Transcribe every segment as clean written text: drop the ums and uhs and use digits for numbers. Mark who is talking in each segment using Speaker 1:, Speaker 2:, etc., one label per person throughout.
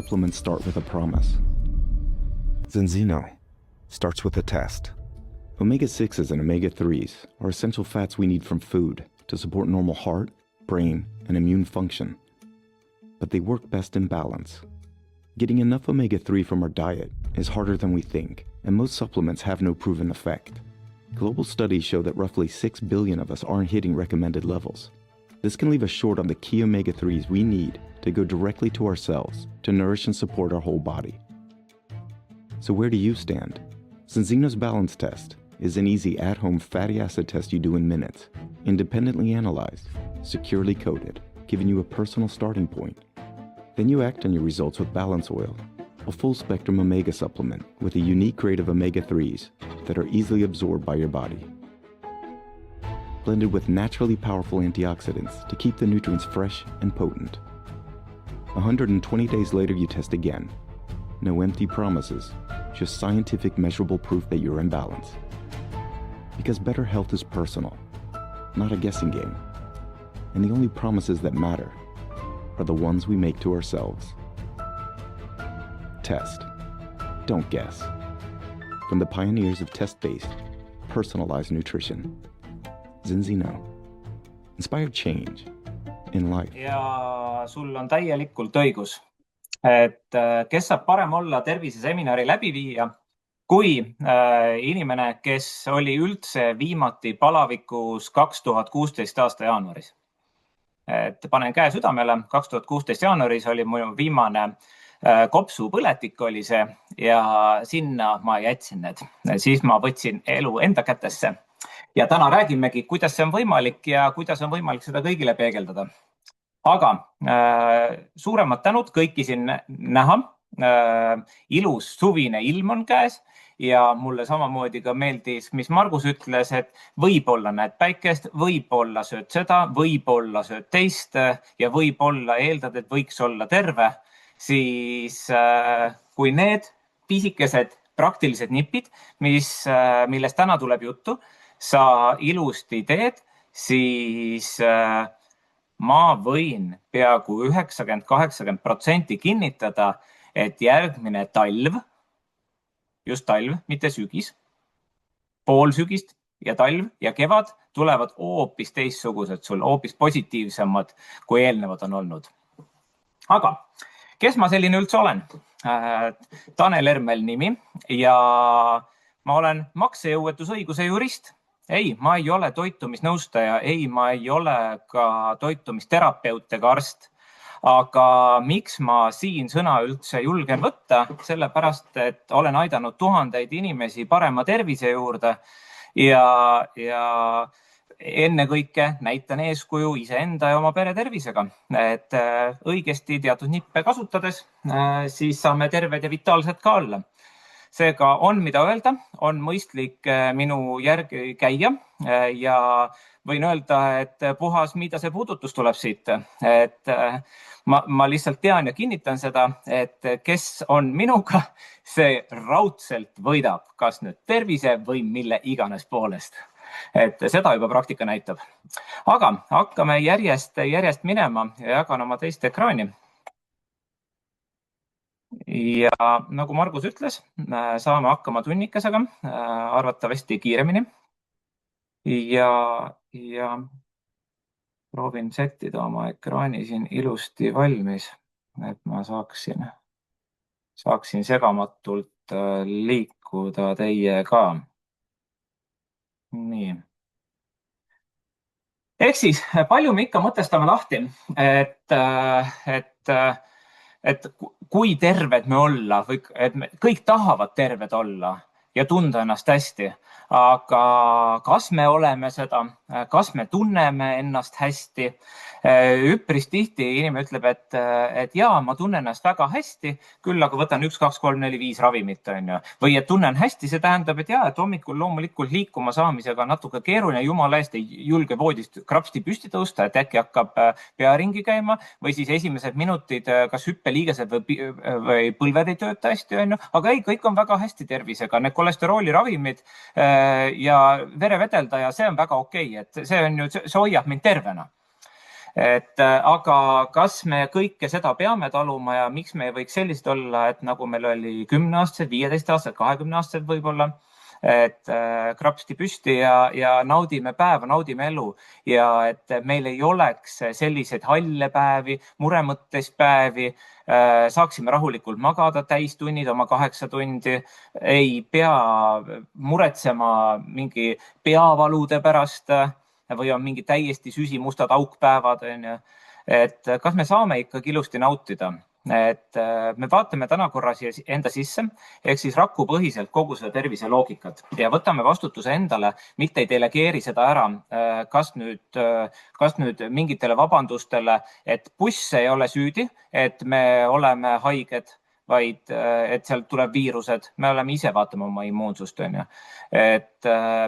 Speaker 1: supplements start with a promise. Zenzino starts with a test. Omega-6s and omega-3s are essential fats we need from food to support normal heart, brain, and immune function. But they work best in balance. Getting enough omega-3 from our diet is harder than we think, and most supplements have no proven effect. Global studies show that roughly 6 billion of us aren't hitting recommended levels. This can leave us short on the key omega-3s we need to go directly to our cells to nourish and support our whole body. So where do you stand? Zenzino's Balance Test is an easy at-home fatty acid test you do in minutes, independently analyzed, securely coded, giving you a personal starting point. Then you act on your results with Balance Oil, a full-spectrum omega supplement with a unique grade of omega-3s that are easily absorbed by your body. Blended with naturally powerful antioxidants to keep the nutrients fresh and potent. 120 days later you test again. No empty promises, just scientific measurable proof that you're in balance. Because better health is personal, not a guessing game. And the only promises that matter are the ones we make to ourselves. Test. Don't guess. From the pioneers of test-based, personalized nutrition. Zenzino. Inspired change in life.
Speaker 2: Ja sul on täielikult õigus, et kes saab parem olla terviseseminari läbiviija kui inimene, kes oli üldse viimati palavikus 2016 aasta jaanuaris. Et panen käe südamele, 2016 jaanuaris oli mu viimane kopsupõletik oli see ja sinna ma jätsin need. Siis ma võtsin elu enda kätesse. Ja täna räägimegi, kuidas see on võimalik ja kuidas on võimalik seda kõigile peegeldada. Aga suuremad tänud kõiki siin näha. Ilus suvine ilm on käes ja mulle samamoodi ka meeldis, mis Margus ütles, et võib-olla näed päikest, võib-olla sööd seda, võib-olla sööd teist ja võib-olla eeldad, et võiks olla terve. Siis kui need pisikesed praktilised nipid, millest täna tuleb juttu, sa ilusti teed, siis ma võin peaaegu 90-80% kinnitada, et järgmine talv, just talv, mitte sügis, poolsügist ja talv ja kevad tulevad hoopis teistsugused sul, hoopis positiivsemad, kui eelnevad on olnud. Aga kes ma selline üldse olen? Tanel Ermel nimi ja ma olen maksejõuetusõiguse jurist. Ei, ma ei ole toitumisnõustaja, ei, ma ei ole ka toitumisterapeut ega arst. Aga miks ma siin sõna üldse julgen võtta? Sellepärast, et olen aidanud tuhandeid inimesi parema tervise juurde ja ennekõike näitan eeskuju iseenda ja oma pere tervisega. Et õigesti teatud nippe kasutades, siis saame terved ja vitaalsed ka olla. Seega on mida öelda, on mõistlik minu järgi käia ja võin öelda, et puhas mida see puudutus tuleb siit. Et ma lihtsalt tean ja kinnitan seda, et kes on minuga, see raudselt võidab, kas nüüd tervise või mille iganes poolest. Et seda juba praktika näitab. Aga hakkame järjest minema ja jagan oma teist ekraani. Ja nagu Margus ütles, saame hakkama tunnikesega, arvatavasti kiiremini. Ja proovin settida oma ekraani siin ilusti valmis, et ma saaksin segamatult liikuda teiega. Nii. Ehk siis, palju me ikka mõtestame lahti, et kui terved me olla, et kõik tahavad terved olla ja tunda ennast hästi, aga kas me oleme seda, kas me tunneme ennast hästi? Üpris tihti inimene ütleb, et jaa, ma tunnen ennast väga hästi, küll aga võtan 1, 2, 3, 4, 5 ravimit. Või et tunnen hästi, see tähendab, et jaa, et hommikul loomulikult liikuma saamisega natuke keeruline, jumala eest ei julge voodist krapsti püsti tõusta, et äkki hakkab pea ringi käima või siis esimesed minutid kas hüppeliigesed või põlved ei tööta hästi. Aga ei, kõik on väga hästi tervisega, need kolesterooli ravimid ja verevedeldaja, see on väga okei, et see hoiab mind tervena. Aga kas me kõike seda peame taluma ja miks me ei võiks sellised olla, et nagu meil oli 10-aastased, 15-aastased, 20-aastased võib-olla, et krapsti püsti ja naudime päeva, naudime elu ja et meil ei oleks selliseid halle päevi, muremõtteis päevi, saaksime rahulikult magada täistunnid oma 8 tundi, ei pea muretsema mingi peavalude pärast või on mingi täiesti süsimustad aukpäevad. Et kas me saame ikkagi ilusti nautida? Et me vaatame täna korra enda sisse, ehk siis rakupõhiselt kogu seda tervise loogikat ja võtame vastutuse endale, mitte ei delegeeri seda ära, kas nüüd mingitele vabandustele, et buss ei ole süüdi, et me oleme haiged, vaid et sealt tuleb viirused, me oleme ise vaatama oma immuunsust. Et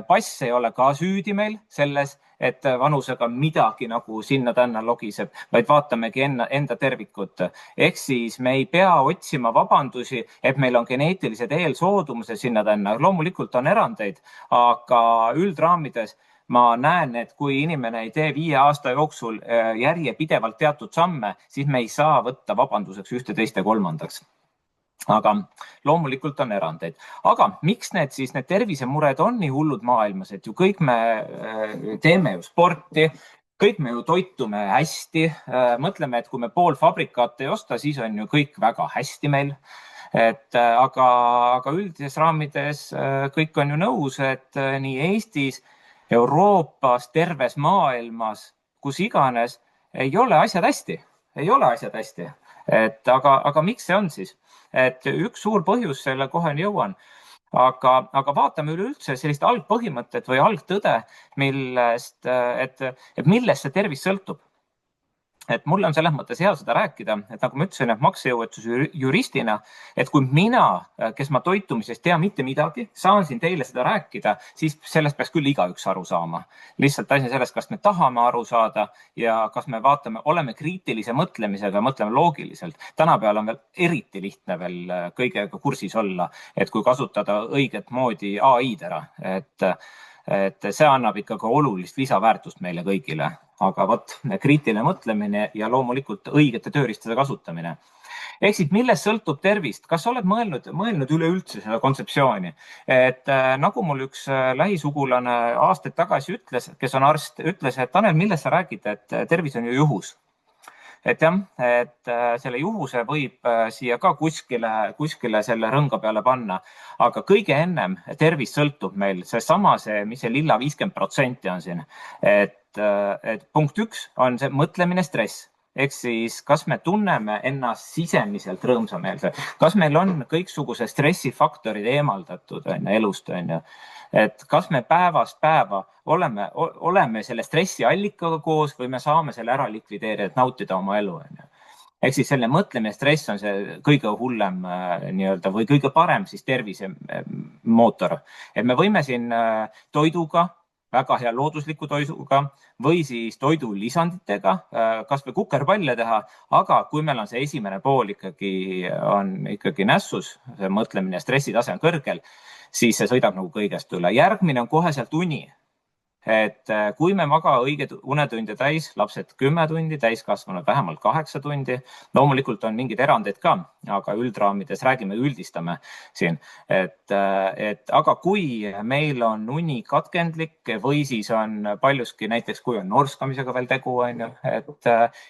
Speaker 2: pass ei ole ka süüdi meil selles, et vanusega midagi nagu sinna-tänna logiseb, vaid vaatamegi enda tervikut. Ehk siis me ei pea otsima vabandusi, et meil on geneetilised eelsoodumused sinna-tänna. Loomulikult on erandeid, aga üldraamides ma näen, et kui inimene ei tee 5 aasta jooksul järjepidevalt teatud samme, siis me ei saa võtta vabanduseks ühte, teist ja kolmandaks. Aga loomulikult on erandeid. Aga miks need tervisemured on nii hullud maailmas, et ju kõik me teeme ju sporti, kõik me ju toitume hästi, mõtleme, et kui me poolfabrikaat ei osta, siis on ju kõik väga hästi meil. Aga üldises raamides kõik on ju nõus, et nii Eestis, Euroopas, terves maailmas, kus iganes, ei ole asjad hästi. Ei ole asjad hästi. Aga miks see on siis? Et üks suur põhjus selle kohani jõuan, aga vaatame üleüldse sellist algpõhimõtet või algtõde, millest see tervis sõltub. Et mul on selles mõttes hea seda rääkida, et nagu ma ütlesin, et maksejõuetuse juristina, et kui mina, kes ma toitumisest tea mitte midagi, saan siin teile seda rääkida, siis sellest peaks küll igaüks aru saama. Lihtsalt asi sellest, kas me tahame aru saada ja kas me oleme kriitilise mõtlemisega, mõtleme loogiliselt. Tänapäeval on veel eriti lihtne veel kõigega kursis olla, et kui kasutada õiget moodi AI-d ära, et see annab ikkagi olulist lisaväärtust meile kõigile. Aga kriitiline mõtlemine ja loomulikult õigete tööriistade kasutamine. Ehk siis millest sõltub tervist? Kas oled mõelnud üleüldse seda kontseptsiooni? Et nagu mul üks lähisugulane aastaid tagasi ütles, kes on arst, ütles, et Tanel, millest sa räägid, et tervis on ju juhus. Et jah, et selle juhuse võib siia ka kuskile selle rõnga peale panna, aga kõige ennem tervis sõltub meil mis see lilla 50% on siin, et punkt 1 on see mõtlemine stress. Ehk siis, kas me tunneme ennast sisemiselt rõõmsameelse, kas meil on kõiksuguse stressifaktorid eemaldatud elust, et kas me päevast päeva oleme selle stressi allikaga koos või me saame selle ära likvideerida, et nautida oma elu. Ehk siis selle mõtlemine stress on see kõige hullem või kõige parem siis tervise mootor. Et me võime siin toiduga, väga hea loodusliku toiduga või siis toidulisanditega, kas või kukerpalle teha, aga kui meil on see esimene pool ikkagi nässus, see mõtlemine ja stressitase on kõrgel, siis see sõidab nagu kõigest üle. Järgmine on koheselt uni. Et kui me maga õigeid unetunde täis, lapsed 10 tundi, täiskasvanud vähemalt 8 tundi, loomulikult on mingid erandeid ka, aga üldraamides üldistame siin. Aga kui meil on uni katkendlik või siis on paljuski näiteks, kui on norskamisega veel tegu,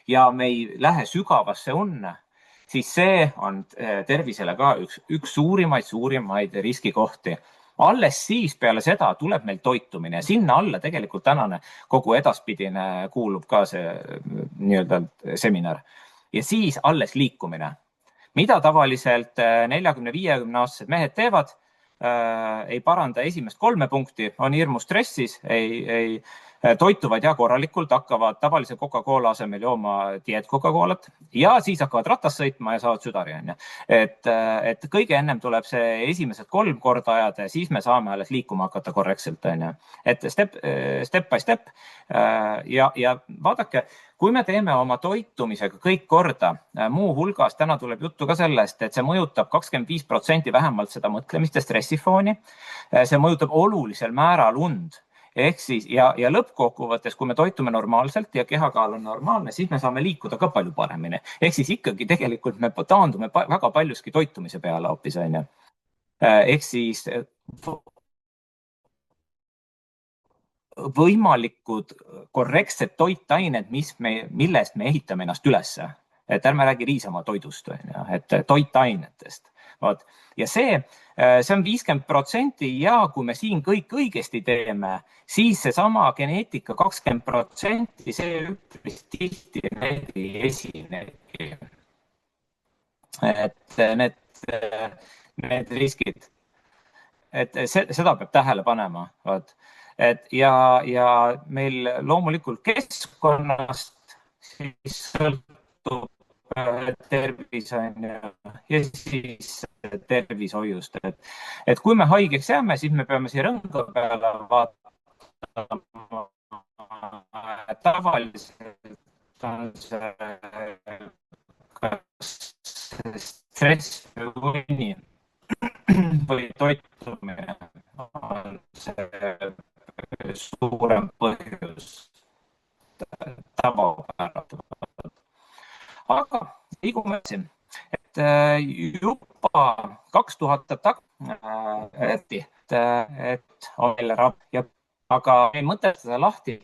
Speaker 2: ja me ei lähe sügavasse unne, siis see on tervisele ka üks suurimaid riskikohti. Alles siis peale seda tuleb meil toitumine ja sinna alla tegelikult tänane kogu edaspidine kuulub ka see seminar. Ja siis alles liikumine. Mida tavaliselt 40-50-aastased mehed teevad, ei paranda esimest 3 punkti, on hirmus stressis, ei toituvad korralikult, hakkavad tavalise Coca-Cola asemel jooma diet Coca-Colat ja siis hakkavad ratast sõitma ja saavad südari. Et kõige ennem tuleb see esimesed 3 korda ajada ja siis me saame alles liikuma hakata korrektselt. Et step by step. Ja vaadake, kui me teeme oma toitumisega kõik korda, muu hulgas täna tuleb juttu ka sellest, et see mõjutab 25% vähemalt seda mõtlemist ja stressifooni. See mõjutab olulisel määral und. Ehk siis ja lõppkokkuvõttes, kui me toitume normaalselt ja kehakaal on normaalne, siis me saame liikuda ka palju paremini. Ehk siis ikkagi tegelikult me taandume väga paljuski toitumise peale hoopis, on ju. Ehk siis võimalikud korrektsed toitained, millest me ehitame ennast ülesse. Et ärme räägi Riisamaa toidust, et toitainetest. Ja see on 50% ja kui me siin kõik õigesti teeme, siis seesama geneetika 20%, see üpris tihti need ei esinegi. Et need riskid, et seda peab tähele panema. Ja meil loomulikult keskkonnast siis sõltub tervis on ja siis tervishoiust. Et kui me haigeks jääme, siis me peame siia rõnga peale vaatama. Tavaliselt on see kas stress või uni või toitumine on see suurem põhjus tavapärast. Aga liigume edasi, et juba 2000 tagasi, et on meile ravi, aga ei mõtle seda lahti,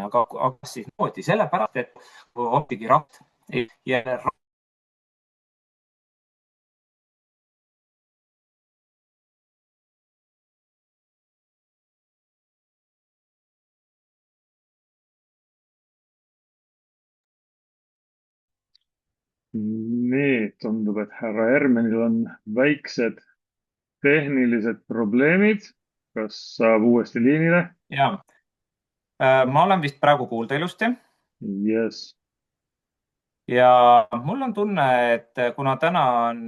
Speaker 2: aga siis moodi, sellepärast, et hoopigi ravi ja
Speaker 3: Nii, tundub, et härra Hermenil on väiksed tehnilised probleemid. Kas saab uuesti liinile?
Speaker 2: Ja, ma olen vist praegu kuulda ilusti.
Speaker 3: Yes.
Speaker 2: Ja mul on tunne, et kuna täna on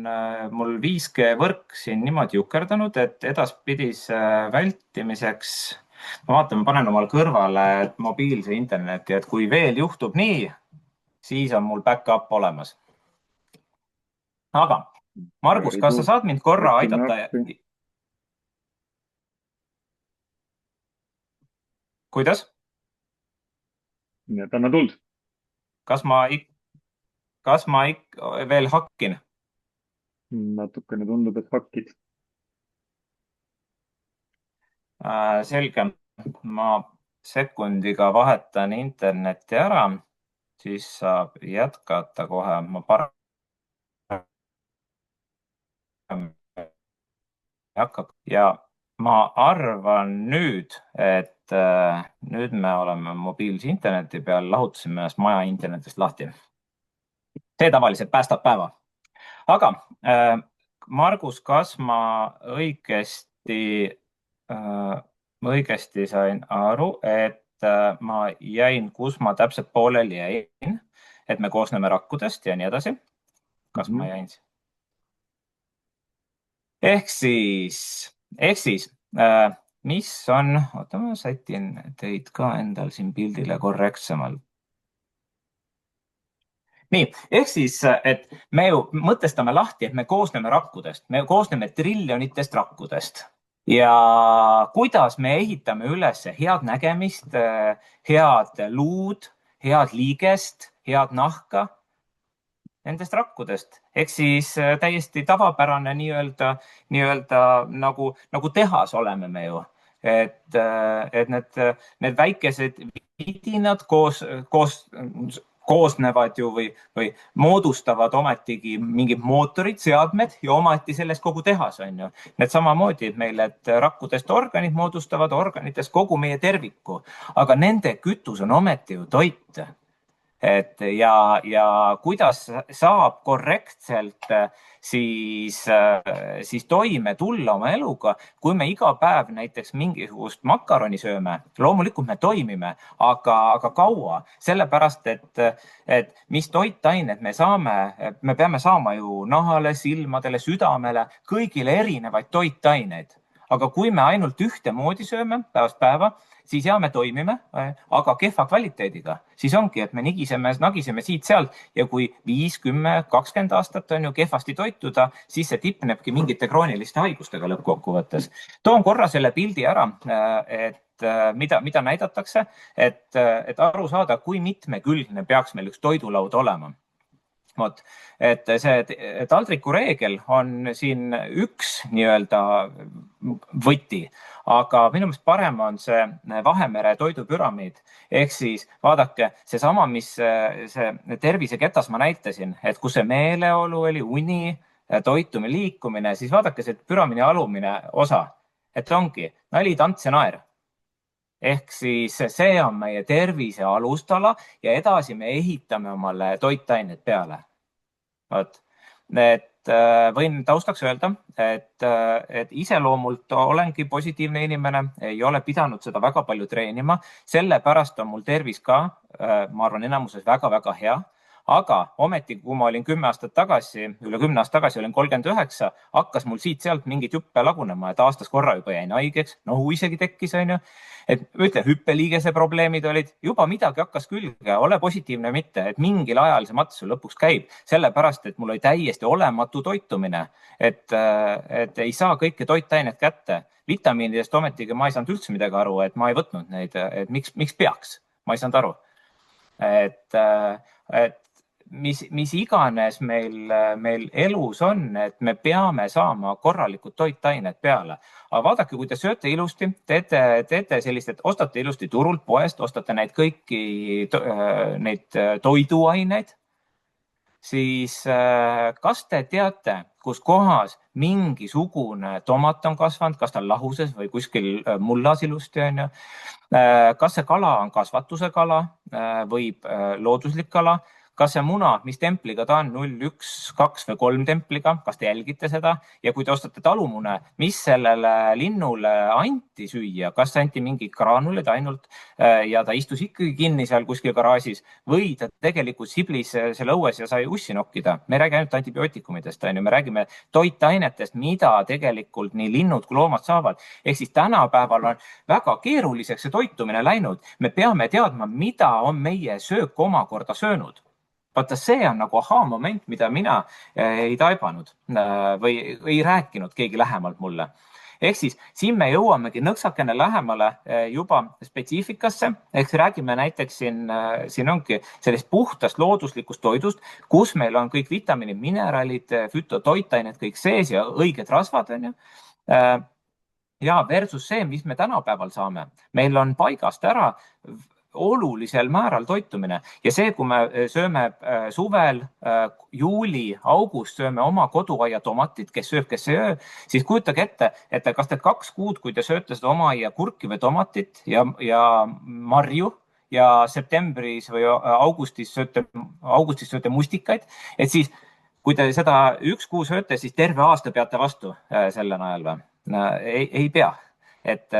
Speaker 2: mul 5G võrk siin niimoodi jukerdanud, et edaspidise vältimiseks, ma vaatan, ma panen omal kõrvale mobiilse interneti, et kui veel juhtub nii, siis on mul backup olemas. Aga Margus, kas sa saad mind korra aidata? Kuidas?
Speaker 3: Nii, et anna tuld.
Speaker 2: Kas ma veel hakkin?
Speaker 3: Natukene tundub, et hakkid.
Speaker 2: Selge. Ma sekundiga vahetan interneti ära, siis saab jätkata kohe. Ja ma arvan nüüd, et nüüd me oleme mobiilse interneti peal, lahutasime ennast maja internetist lahti. See tavaliselt päästab päeva. Aga Margus, kas ma õigesti sain aru, et ma jäin, kus ma täpselt pooleli jäin, et me koosneme rakkudest ja nii edasi? Kas ma jäin? Ehk siis, mis on, oota, ma sätin teid ka endal siin pildile korrektsemalt. Nii, ehk siis, et me ju mõtestame lahti, et me koosneme rakkudest, me koosneme triljonitest rakkudest ja kuidas me ehitame üles head nägemist, head luud, head liigest, head nahka nendest rakkudest. Ehk siis täiesti tavapärane nii-öelda nagu tehas oleme me ju. Et need väikesed vidinad koosnevad ju või moodustavad ometigi mingid mootorid, seadmed ja ometi sellest kogu tehas on ju. Need samamoodi meil, et rakkudest organid moodustavad organitest kogu meie terviku, aga nende kütus on ometi ju toit. Ja kuidas saab korrektselt siis toime tulla oma eluga, kui me iga päev näiteks mingisugust makaroni sööme, loomulikult me toimime, aga kaua, sellepärast, et mis toitained me saame, me peame saama ju nahale, silmadele, südamele, kõigile erinevaid toitaineid. Aga kui me ainult ühtemoodi sööme päevast päeva, siis me toimime, aga kehva kvaliteediga. Siis ongi, et me nagiseme siit-sealt ja kui 5, 10, 20 aastat on ju kehvasti toituda, siis see tipnebki mingite krooniliste haigustega lõppkokkuvõttes. Toon korra selle pildi ära, et mida näidatakse, et aru saada, kui mitmekülgne peaks meil üks toidulaud olema. Vot, et see taldriku reegel on siin üks nii-öelda võti, aga minu meelest parem on see Vahemere toidupüramiid. Ehk siis vaadake, seesama, mis see terviseketas ma näitasin, et kus see meeleolu oli, uni, toitumine, liikumine, siis vaadake see püramiidi alumine osa, et ongi nali, tants ja naer. Ehk siis see on meie tervise alustala ja edasi me ehitame omale toitained peale. Et võin taustaks öelda, et iseloomult olengi positiivne inimene, ei ole pidanud seda väga palju treenima, sellepärast on mul tervis ka, ma arvan, enamuses väga-väga hea. Aga ometi, kui ma olin 10 aastat tagasi, üle 10 aastat tagasi olin 39, hakkas mul siit-sealt mingid juppe lagunema, et aastas korra juba jäin haigeks, nohu isegi tekkis, on ju. Et ütlen, hüppeliigese probleemid olid, juba midagi hakkas külge, ole positiivne mitte, et mingil ajal see mats lõpuks käib, sellepärast, et mul oli täiesti olematu toitumine, et ei saa kõike toitainet kätte. Vitamiinidest ometigi ma ei saanud üldse midagi aru, et ma ei võtnud neid, et miks peaks, ma ei saanud aru. Et mis iganes meil elus on, et me peame saama korralikud toitained peale. Aga vaadake, kui te sööte ilusti, teete sellist, et ostate ilusti turult, poest, ostate neid kõiki neid toiduaineid, siis kas te teate, kus kohas mingisugune tomat on kasvanud, kas ta on lahuses või kuskil mullas ilusti, on ju? Kas see kala on kasvatuse kala või looduslik kala? Kas see muna, mis templiga ta on, 0, 1, 2 või 3 templiga, kas te jälgite seda? Ja kui te ostate talumune, mis sellele linnule anti süüa, kas anti mingi graanulid ainult ja ta istus ikkagi kinni seal kuskil garaažis või ta tegelikult siblis selle õues ja sai ussi nokkida? Me ei räägi ainult antibiootikumidest, me räägime toitainetest, mida tegelikult nii linnud kui loomad saavad. Ehk siis tänapäeval on väga keeruliseks see toitumine läinud. Me peame teadma, mida on meie söök omakorda söönud. Vaata, see on nagu aha-moment, mida mina ei taibanud või ei rääkinud keegi lähemalt mulle. Ehk siis siin me jõuamegi nõksakene lähemale juba spetsiifikasse. Ehk räägime näiteks siin ongi sellest puhtast looduslikust toidust, kus meil on kõik vitamiinid, mineraalid, fütotoitained, kõik sees ja õiged rasvad. Ja versus see, mis me tänapäeval saame. Meil on paigast ära olulisel määral toitumine ja see, kui me sööme suvel, juuli, august, sööme oma koduaia tomatit, kes sööb, kes ei öö, siis kujutage ette, et kas te 2 kuud, kui te sööte seda oma aia kurki või tomatit ja marju ja septembris või augustis sööte mustikaid, et siis kui te seda 1 kuu sööte, siis terve aasta peate vastu selle najal või? Ei pea. Et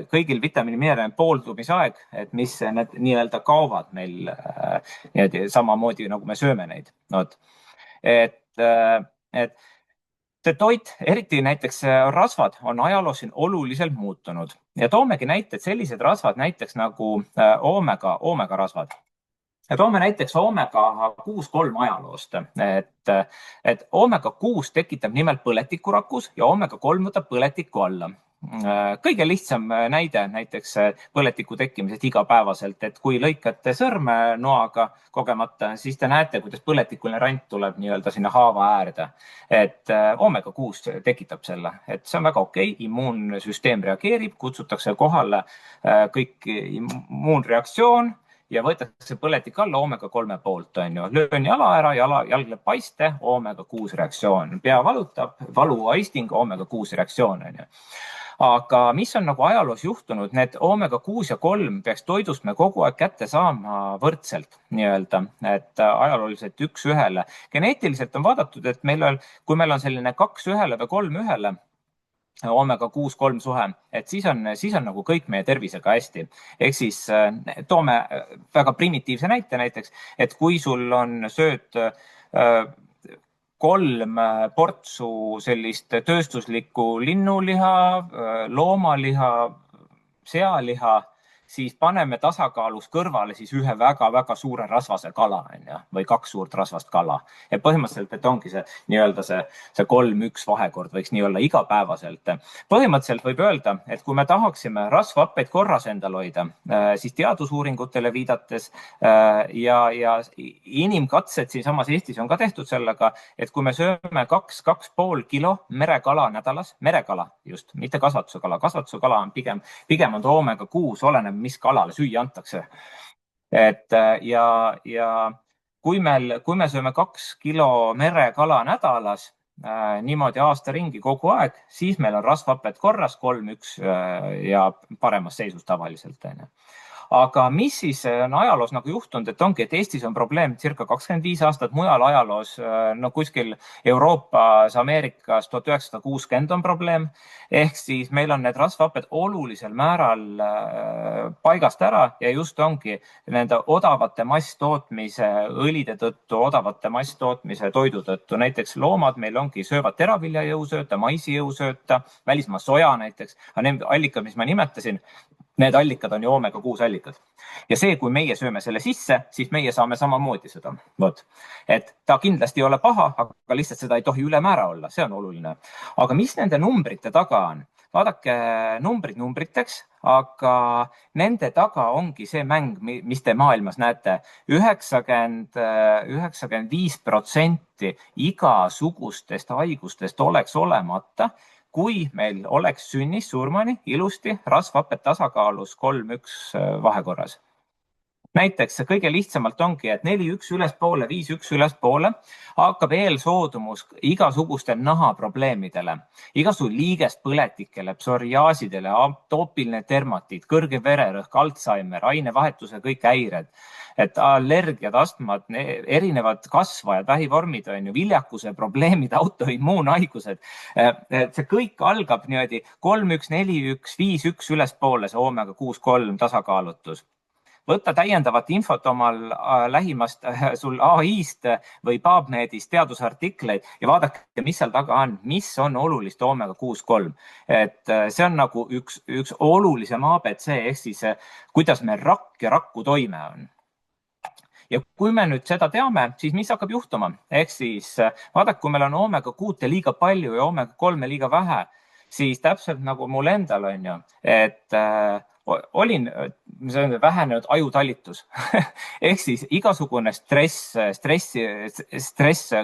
Speaker 2: kõigil vitamiini mineraalid pooldumisaeg, et mis need nii-öelda kaovad meil samamoodi, nagu me sööme neid. Et see toit, eriti näiteks rasvad, on ajaloos siin oluliselt muutunud. Ja toomegi näited sellised rasvad näiteks nagu oomega rasvad. Ja toome näiteks oomega 6,3 ajaloost. Et oomega 6 tekitab nimelt põletikurakus ja oomega 3 võtab põletiku alla. Kõige lihtsam näide näiteks põletiku tekkimisest igapäevaselt, et kui lõikate sõrme noaga kogemata, siis te näete, kuidas põletikuline rant tuleb nii-öelda sinna haava äärde. Et oomega 6 tekitab selle, et see on väga okei, immuunsüsteem reageerib, kutsutakse kohale kõik immuunreaktsioon ja võetakse põletik alla oomega 3 poolt, on ju. Löön jala ära, jalg läheb paiste, oomega 6 reaktsioon. Pea valutab, valuaisting, oomega 6 reaktsioon, on ju. Aga mis on nagu ajaloos juhtunud, need oomega 6 ja 3 peaks toidust me kogu aeg kätte saama võrdselt, nii-öelda, et ajalooliselt 1:1. Geneetiliselt on vaadatud, et kui meil on selline 2:1 või 3:1, oomega 6-3 suhe, et siis on nagu kõik meie tervisega hästi. Ehk siis toome väga primitiivse näite näiteks, et kui sul sööd 3 portsu sellist tööstuslikku linnuliha, loomaliha, sealiha, siis paneme tasakaalus kõrvale siis ühe väga-väga suure rasvase kala või 2 suurt rasvast kala. Ja põhimõtteliselt, et ongi see nii-öelda see 3-1 vahekord võiks nii olla igapäevaselt. Põhimõtteliselt võib öelda, et kui me tahaksime rasvhappeid korras endal hoida, siis teadusuuringutele viidates ja inimkatsed siinsamas Eestis on ka tehtud sellega, et kui me sööme 2,5 kilo merekala nädalas, merekala just, mitte kasvatuse kala on pigem on omega 6, oleneb, mis kalale süüa antakse. Ja kui me sööme 2 kilo merekala nädalas, niimoodi aasta ringi kogu aeg, siis meil on rasvhapped korras 3-1 ja paremas seisus tavaliselt. Aga mis siis on ajaloos nagu juhtunud, et ongi, et Eestis on probleem circa 25 aastat, mujal ajaloos, no kuskil Euroopas, Ameerikas 1960 on probleem. Ehk siis meil on need rasvhapped olulisel määral paigast ära ja just ongi nende odavate masstootmise õlide tõttu, odavate masstootmise toidu tõttu. Näiteks loomad meil ongi söövad teravilja jõusööta, maisi jõusööta, välismaa soja näiteks. Aga need allikad, mis ma nimetasin, need allikad on ju omega 6 allikad. Ja see, kui meie sööme selle sisse, siis meie saame samamoodi seda. Et ta kindlasti ei ole paha, aga lihtsalt seda ei tohi ülemäära olla, see on oluline. Aga mis nende numbrite taga on? Vaadake, numbrid numbriteks, aga nende taga ongi see mäng, mis te maailmas näete. 95% igasugustest haigustest oleks olemata, kui meil oleks sünnist surmani ilusti rasvhapped tasakaalus 3-1 vahekorras. Näiteks kõige lihtsamalt ongi, et 4-1 ülespoole, 5-1 ülespoole hakkab eelsoodumus igasuguste nahaprobleemidele, igasugu liigespõletikele, psoriaasidele, atoopiline dermatiit, kõrge vererõhk, Alzheimer, ainevahetuse kõik häired, et allergiad, astmad, erinevad kasvajad, vähivormid, viljakuse probleemid, autoimmuunhaigused. See kõik algab niimoodi 3-1, 4-1, 5-1 ülespoole, see omega 6-3 tasakaalutus. Võtta täiendavat infot omal lähimast sul AI-st või PubMedist teadusartikleid ja vaadake, mis seal taga on, mis on olulist omega 6-3. Et see on nagu üks olulisem ABC, ehk siis kuidas meil rakk ja rakku toime on. Ja kui me nüüd seda teame, siis mis hakkab juhtuma? Ehk siis vaadake, kui meil on omega 6 liiga palju ja omega 3 liiga vähe, siis täpselt nagu mul endal on ju, et olin vähenenud ajutalitus. Ehk siis igasugune stress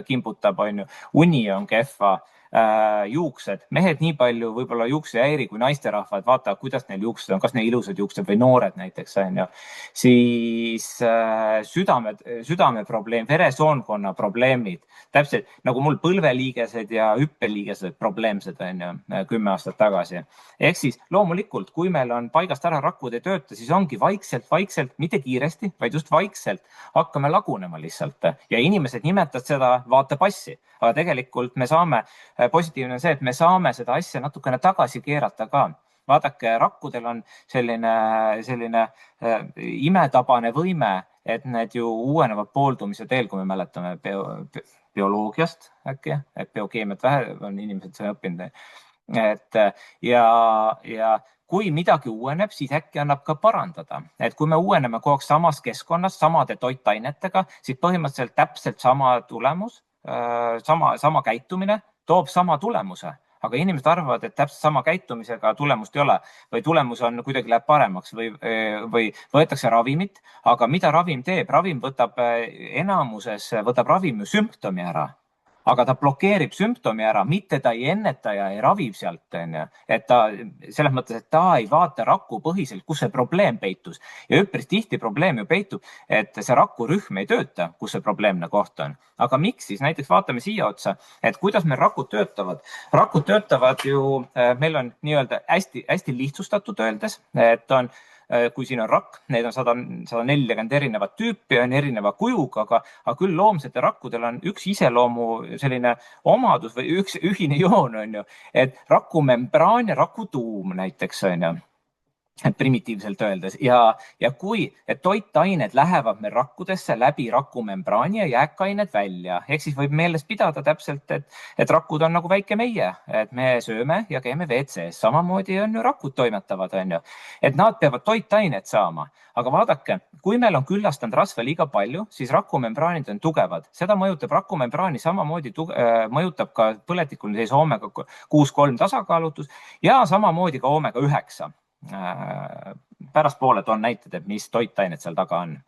Speaker 2: kimbutab, uni on kehva, juuksed. Mehed nii palju võib-olla juukse häiri kui naisterahvad, vaata, kuidas neil juuksed on, kas neil ilusad juuksed või noored näiteks. Siis südame probleem, veresoonkonna probleemid. Täpselt nagu mul põlveliigesed ja hüppeliigesed probleemsed 10 aastat tagasi. Ehk siis loomulikult, kui meil on paigast ära rakud ei tööta, siis ongi vaikselt, mitte kiiresti, vaid just vaikselt hakkame lagunema lihtsalt. Ja inimesed nimetavad seda vaata passi. Aga tegelikult me saame, positiivne on see, et me saame seda asja natukene tagasi keerata ka. Vaadake, rakkudel on selline imetabane võime, et need ju uuenevad pooldumise teel, kui me mäletame bioloogiast äkki, et biokeemiat vähe on inimesed seda õppinud. Ja kui midagi uueneb, siis äkki annab ka parandada. Et kui me uueneme kogu aeg samas keskkonnas, samade toitainetega, siis põhimõtteliselt täpselt sama tulemus, sama käitumine toob sama tulemuse. Aga inimesed arvavad, et täpselt sama käitumisega tulemust ei ole või tulemus on kuidagi läheb paremaks või võetakse ravimit. Aga mida ravim teeb? Ravim võtab ravimi sümptomi ära. Aga ta blokeerib sümptomi ära, mitte ta ei enneta ja ei ravib sealt. Et ta, selles mõttes, et ta ei vaata raku põhiselt, kus see probleem peitus. Ja üpris tihti probleem ju peitub, et see rakurühm ei tööta, kus see probleemne koht on. Aga miks siis? Näiteks vaatame siia otsa, et kuidas meil rakud töötavad. Rakud töötavad ju, meil on nii-öelda hästi lihtsustatud öeldes, et on kui siin on rakk, neid on 140 erinevat tüüpi, on erineva kujuga, aga küll loomsete rakkudel on üks iseloomu selline omadus või üks ühine joon on ju, et rakumembraan ja rakutuum näiteks on ju. primitiivselt öeldes ja kui toitained lähevad meil rakkudesse läbi rakumembraani ja jääkained välja, ehk siis võib meeles pidada täpselt, et rakud on nagu väike meie, et me sööme ja käime WC-s, samamoodi on ju rakud toimetavad, on ju, et nad peavad toitainet saama. Aga vaadake, kui meil on küllastanud rasva liiga palju, siis rakumembraanid on tugevad. Seda mõjutab rakumembraani samamoodi, mõjutab ka põletikul sees oomega 6,3 tasakaalutus ja samamoodi ka oomega 9. Pärastpoole toon näited, et mis toitained seal taga on.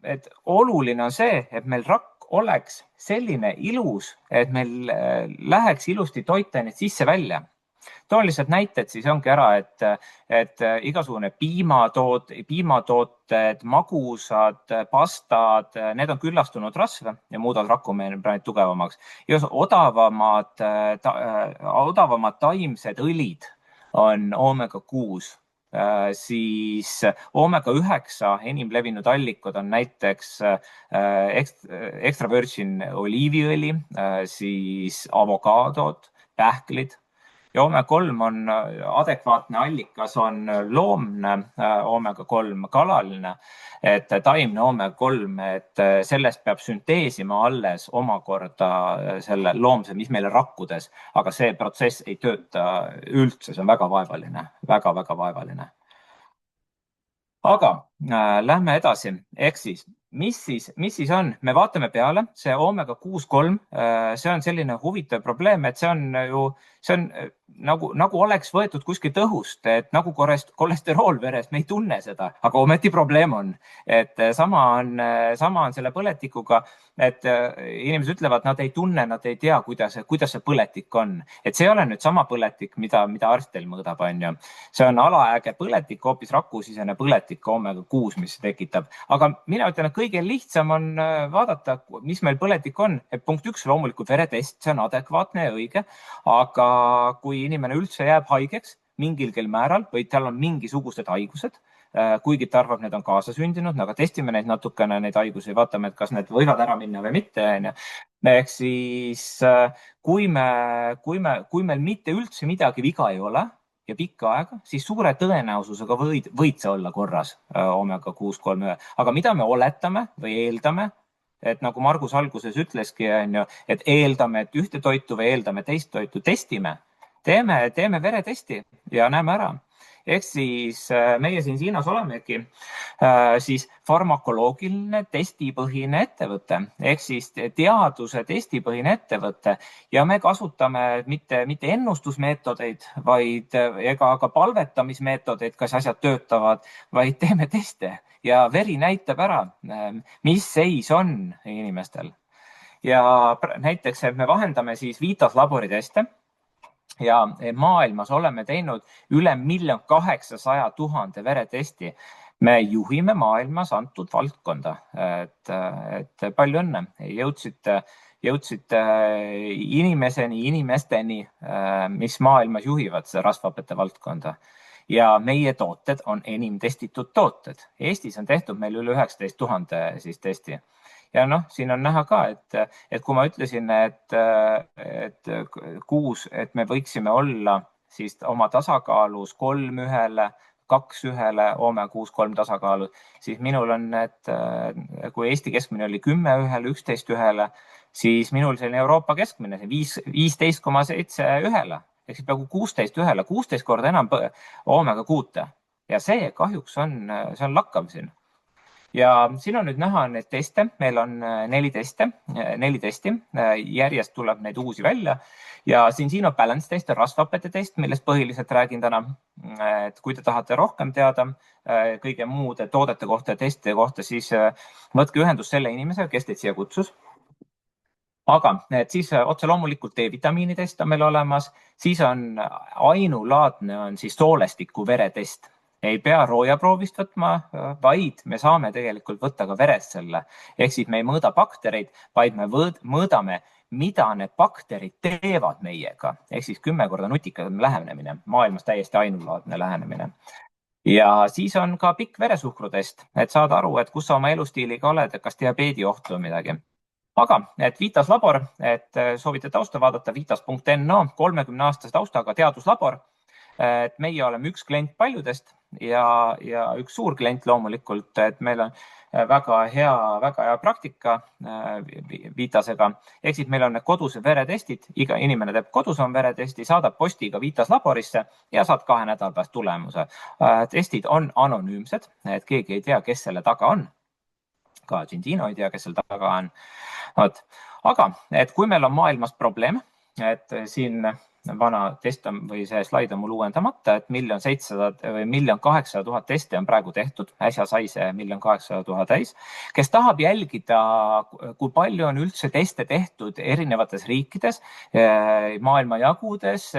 Speaker 2: Et oluline on see, et meil rakk oleks selline ilus, et meil läheks ilusti toitained sisse-välja. Toon lihtsalt näited, siis ongi ära, et igasugune piimatooted, magusad, pastad, need on küllastunud rasva ja muudavad rakumembraanid tugevamaks. Ja odavamad taimsed õlid on oomega 6. Siis oomega 9 enim levinud allikad on näiteks extra virgin oliiviõli, siis avokaadod, pähklid. Ja oomega 3 on adekvaatne allikas, on loomne oomega 3, kalaline, et taimne oomega 3, et sellest peab sünteesima alles omakorda selle loomse, mis meile rakkudes, aga see protsess ei tööta üldse, see on väga vaevaline, väga-väga vaevaline. Aga lähme edasi, ehk siis, mis siis on? Me vaatame peale, see oomega 6,3, see on selline huvitav probleem, et see on nagu oleks võetud kuskilt õhust, et nagu kolesterool veres, me ei tunne seda, aga ometi probleem on. Et sama on selle põletikuga, et inimesed ütlevad, nad ei tunne, nad ei tea, kuidas see põletik on. Et see ei ole nüüd sama põletik, mida arst teil mõõdab, on ju. See on alaäge põletik, hoopis rakusisene põletik oomega 6, mis tekitab. Aga mina ütlen, et kõige lihtsam on vaadata, mis meil põletik on. Et punkt 1, loomulikult veretest, see on adekvaatne ja õige, aga kui inimene üldse jääb haigeks mingilgi määral või tal on mingisugused haigused, kuigi ta arvab, need on kaasasündinud, aga testime neid natukene, neid haigusi, vaatame, et kas need võivad ära minna või mitte. Ehk siis, kui meil mitte üldse midagi viga ei ole ja pikka aega, siis suure tõenäosusega võid see olla korras oomega 6,3. Aga mida me oletame või eeldame, et nagu Margus alguses ütleski, et eeldame, et ühte toitu või eeldame teist toitu, testime. Teeme veretesti ja näeme ära. Ehk siis meie siin Hiinas olemegi siis farmakoloogiline testipõhine ettevõte, ehk siis teaduse testipõhine ettevõte ja me kasutame mitte ennustusmeetodeid, vaid ega ka palvetamismeetodeid, kas asjad töötavad, vaid teeme teste ja veri näitab ära, mis seis on inimestel. Ja näiteks, et me vahendame siis Vitas laboriteste. Ja maailmas oleme teinud üle 1 800 000 veretesti. Me juhime maailmas antud valdkonda, et palju õnne. Jõudsite inimesteni, mis maailmas juhivad seda rasvhapete valdkonda. Ja meie tooted on enim testitud tooted. Eestis on tehtud meil üle 19 000 siis testi. Ja siin on näha ka, et kui ma ütlesin, et me võiksime olla siis oma tasakaalus 3:1, 2:1, oomega 6,3 tasakaalu, siis minul on, et kui Eesti keskmine oli 10:1, 11:1, siis minul selline Euroopa keskmine, 15,7:1, ehk siis peaaegu 16:1, 16 korda enam oomega 6. Ja see kahjuks on lakkav siin. Ja siin on nüüd näha need teste, meil on 4 testi, järjest tuleb neid uusi välja ja siin on balance test ja rasvhapete test, millest põhiliselt räägin täna. Et kui te tahate rohkem teada kõige muude toodete kohta ja testide kohta, siis võtke ühendust selle inimesega, kes teid siia kutsus. Aga siis otse loomulikult D-vitamiini test on meil olemas, siis on ainulaadne on siis soolestiku veretest. Ei pea roojaproovist võtma, vaid me saame tegelikult võtta ka verest selle. Ehk siis me ei mõõda baktereid, vaid me mõõdame, mida need bakterid teevad meiega. Ehk siis 10 korda nutikam lähenemine, maailmas täiesti ainulaadne lähenemine. Ja siis on ka pikk veresuhkrutest, et saada aru, et kus sa oma elustiiliga oled, kas diabeedi ohtu või midagi. Aga et Vitas labor, et soovite tausta vaadata, vitas.no, 30 aastase taustaga teaduslabor. et meie oleme üks klient paljudest ja üks suur klient loomulikult, et meil on väga hea praktika Vitasega. Ehk siis meil on need koduse veretestid, iga inimene teeb kodus on veretesti, saadab postiga Vitas laborisse ja saad 2 nädala pärast tulemuse. Testid on anonüümsed, et keegi ei tea, kes selle taga on. Ka Gindino ei tea, kes seal taga on. Aga et kui meil on maailmas probleem, et siin vana test või see slaid on mul uuendamata, et 1 800 000 testi on praegu tehtud, äsja sai see 1 800 000 täis, kes tahab jälgida, kui palju on üldse teste tehtud erinevates riikides, maailmajagudes,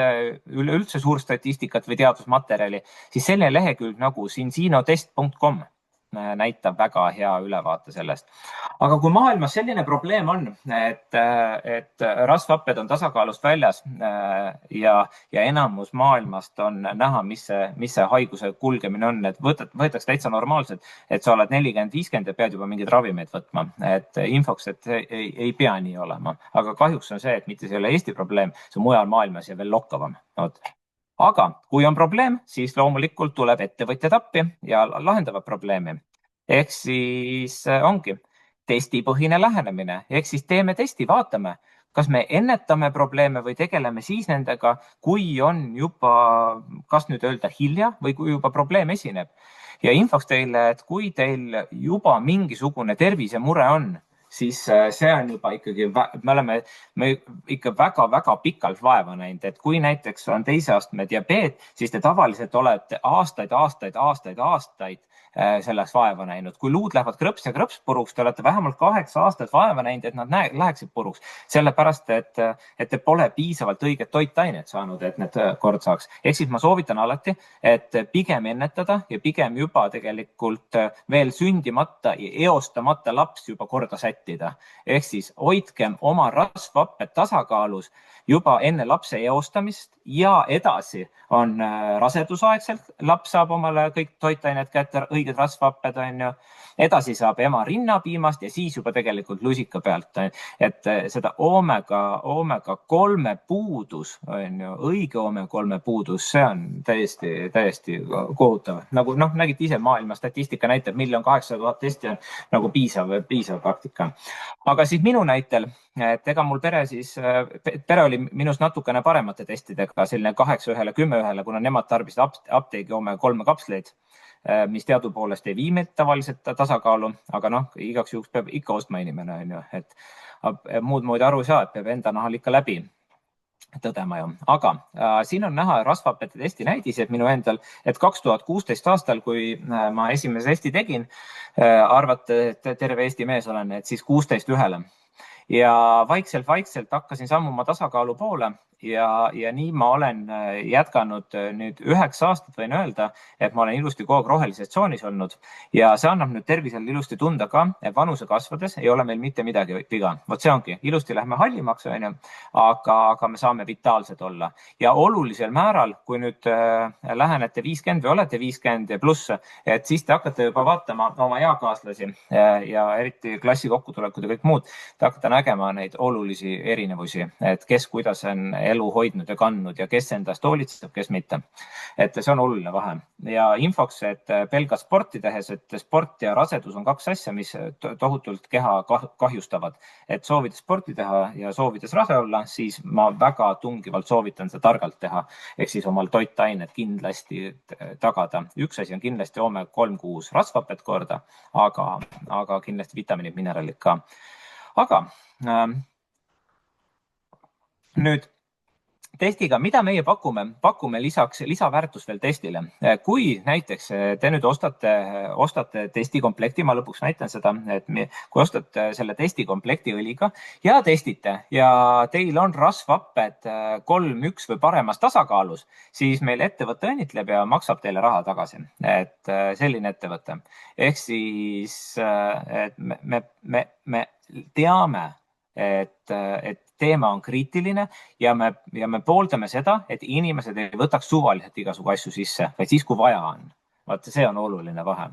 Speaker 2: üleüldse suur statistikat või teadusmaterjali, siis selle lehekülg nagu sinzinotest.com näitab väga hea ülevaate sellest. Aga kui maailmas selline probleem on, et rasvhapped on tasakaalust väljas ja enamus maailmast on näha, mis see haiguse kulgemine on, et võetakse täitsa normaalselt, et sa oled 40-50 ja pead juba mingeid ravimeid võtma. Et infoks, et ei pea nii olema. Aga kahjuks on see, et mitte see ei ole Eesti probleem, see on mujal maailmas ja veel lokkavam. Aga kui on probleem, siis loomulikult tuleb ettevõtjad appi ja lahendavad probleemi. Ehk siis ongi testipõhine lähenemine. Ehk siis teeme testi, vaatame, kas me ennetame probleeme või tegeleme siis nendega, kui on juba, kas nüüd öelda hilja või kui juba probleem esineb. Ja infoks teile, et kui teil juba mingisugune tervisemure on, siis see on juba ikkagi, me oleme ikka väga pikalt vaeva näinud, et kui näiteks on 2. astme diabeet, siis te tavaliselt olete aastaid selleks vaeva näinud. Kui luud lähevad krõps ja krõps puruks, te olete vähemalt 8 aastat vaeva näinud, et nad läheksid puruks. Sellepärast, et te pole piisavalt õiget toitainet saanud, et need kord saaks. Ehk siis ma soovitan alati, et pigem ennetada ja pigem juba tegelikult veel sündimata ja eostamata laps juba korda sättida. Ehk siis hoidkem oma rasvhapped tasakaalus juba enne lapse eostamist ja edasi on rasedusaegselt. Laps saab omale kõik toitained kätte, õiged rasvhapped on ju. Edasi saab ema rinnapiimast ja siis juba tegelikult lusika pealt. Et seda omega 3 puudus, õige omega 3 puudus, see on täiesti kohutav. Nagu nägite ise maailma statistika näitab, 1 800 000 testi on nagu piisav praktika. Aga siis minu näitel, et ega mul pere oli minust natukene paremate testidega, selline 8-1-10-1, kuna nemad tarbisid apteegi omega 3 kapsleid, mis teadupoolest ei vii meid tavaliselt tasakaalu, aga igaks juhuks peab ikka ostma inimene, et muud moodi aru ei saa, et peab enda nahal ikka läbi tõdema ju. Aga siin on näha rasvhappede testi näidised minu endal, et 2016 aastal, kui ma esimese testi tegin, arvate, et terve Eesti mees olen, et siis 16-1. Ja vaikselt hakkasin sammuma tasakaalu poole ja nii ma olen jätkanud nüüd 9 aastat, võin öelda, et ma olen ilusti kogu aeg rohelises tsoonis olnud ja see annab nüüd tervisele ilusti tunda ka, et vanuse kasvades ei ole meil mitte midagi viga. Vot see ongi, ilusti lähme hallimaks, aga me saame vitaalsed olla. Ja olulisel määral, kui nüüd lähenete 50 või olete 50 pluss, et siis te hakkate juba vaatama oma eakaaslasi ja eriti klassi kokkutulekud ja kõik muud, te hakkate nägema neid olulisi erinevusi, et kes kuidas on elu hoidnud ja kandnud ja kes endast hoolitseb, kes mitte. Et see on oluline vahe. Ja infoks, et pelgalt sporti tehes, et sport ja rasedus on 2 asja, mis tohutult keha kahjustavad. Et soovides sporti teha ja soovides rase olla, siis ma väga tungivalt soovitan seda targalt teha. Ehk siis omal toitainet kindlasti tagada. Üks asi on kindlasti omega 3 kuus rasvhapped korda, aga kindlasti vitamiinid, mineraalid ka. Aga nüüd testiga, mida meie pakume? Pakume lisaks lisaväärtust veel testile. Kui näiteks te nüüd ostate testikomplekti, ma lõpuks näitan seda, et kui ostate selle testikomplekti õliga ja testite ja teil on rasvhapped 3-1 või paremas tasakaalus, siis meil ettevõte õnnitleb ja maksab teile raha tagasi. Et selline ettevõte. Ehk siis et me teame, et teema on kriitiline ja me pooldame seda, et inimesed ei võtaks suvaliselt igasugu asju sisse, vaid siis, kui vaja on. Vaata, see on oluline vahe.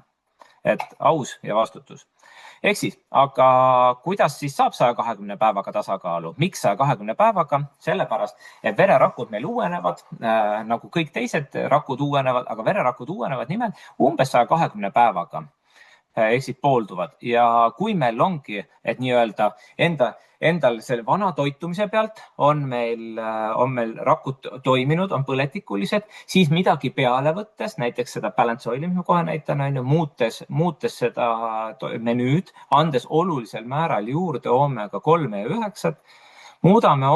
Speaker 2: et aus ja vastutus. Ehk siis, aga kuidas siis saab 120 päevaga tasakaalu? Miks 120 päevaga? Sellepärast, et vererakud meil uuenevad, nagu kõik teised rakud uuenevad, aga vererakud uuenevad nimelt umbes 120 päevaga. Ehk siis poolduvad. Ja kui meil ongi, et nii-öelda endal selle vana toitumise pealt on meil rakud toiminud, on põletikulised, siis midagi peale võttes, näiteks seda balance oili, mis ma kohe näitan, muutes seda menüüd, andes olulisel määral juurde omega 3 ja 9, muudame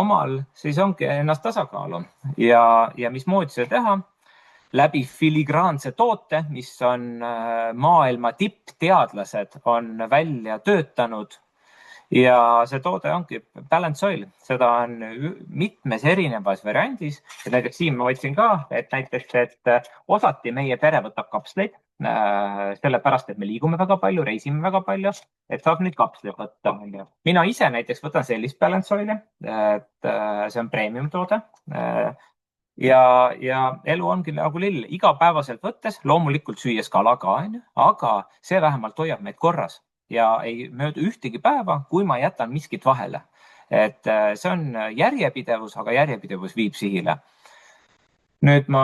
Speaker 2: siis ongi ennast tasakaalu. Ja mismoodi seda teha? Läbi filigraanse toote, mis on maailma tippteadlased on välja töötanud. Ja see toode ongi balance oil. Seda on mitmes erinevas variandis. Näiteks siin ma võtsin ka, et osati meie pere võtab kapsleid, sellepärast, et me liigume väga palju, reisime väga palju, et saab nüüd kapsleid võtta. Mina ise näiteks võtan sellist balance oili, et see on premium toode. Ja elu ongi nagu lill. Igapäevaselt võttes, loomulikult süües kala ka, aga see vähemalt hoiab meid korras ja ei möödu ühtegi päeva, kui ma jätan miskit vahele. Et see on järjepidevus, aga järjepidevus viib sihile. Nüüd ma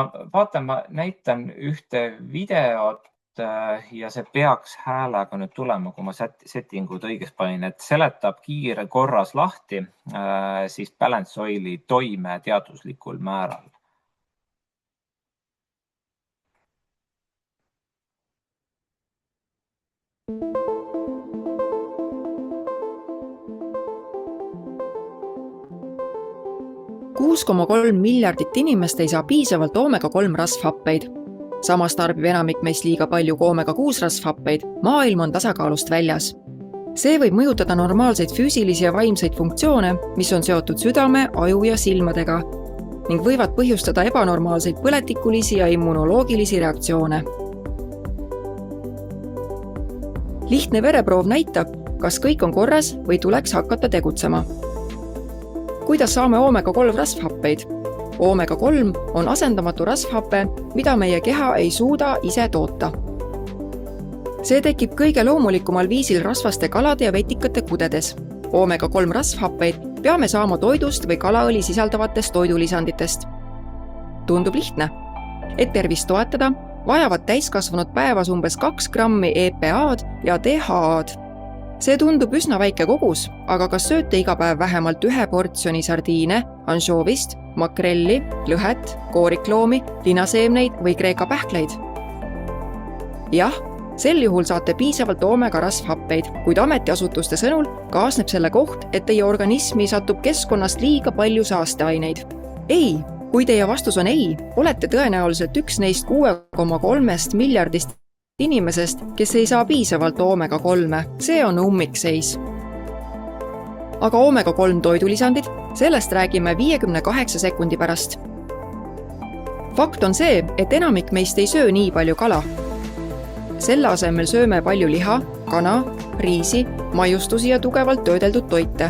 Speaker 2: näitan ühte videot ja see peaks häälega nüüd tulema, kui ma settingud õiges panin, et seletab kiire korras lahti siis balance oili toime teaduslikul määral.
Speaker 4: $6,3 miljardit inimest ei saa piisavalt omega-3 rasvhappeid. Samas tarbib enamik meist liiga palju omega-6 rasvhappeid, maailm on tasakaalust väljas. See võib mõjutada normaalseid füüsilisi ja vaimseid funktsioone, mis on seotud südame, aju ja silmadega ning võivad põhjustada ebanormaalseid põletikulisi ja immunoloogilisi reaktsioone. Lihtne vereproov näitab, kas kõik on korras või tuleks hakata tegutsema. Kuidas saame omega-3 rasvhappeid? Omega-3 on asendamatu rasvhappe, mida meie keha ei suuda ise toota. See tekib kõige loomulikumal viisil rasvaste kalade ja vetikate kudedes. Omega-3 rasvhappeid peame saama toidust või kalaõli sisaldavatest toidulisanditest. Tundub lihtne. Et tervist toetada, vajavad täiskasvanud päevas umbes 2 grammi EPA-d ja DHA-d. See tundub üsna väike kogus, aga kas sööte iga päev vähemalt 1 portsjoni sardiine, ansjoovist, makrelli, lõhet, koorikloomi, linaseemneid või kreeka pähkleid? Jah, sel juhul saate piisavalt omega rasvhappeid, kuid ametiasutuste sõnul kaasneb selle koht, et teie organismi satub keskkonnast liiga palju saasteaineid. Ei, kui teie vastus on ei, olete tõenäoliselt üks neist 6,3 miljardist inimesest, kes ei saa piisavalt omega-3. See on ummikseis. Aga omega-3 toidulisandid, sellest räägime 58 sekundi pärast. Fakt on see, et enamik meist ei söö nii palju kala. Selle asemel sööme palju liha, kana, riisi, maiustusi ja tugevalt töödeldud toite.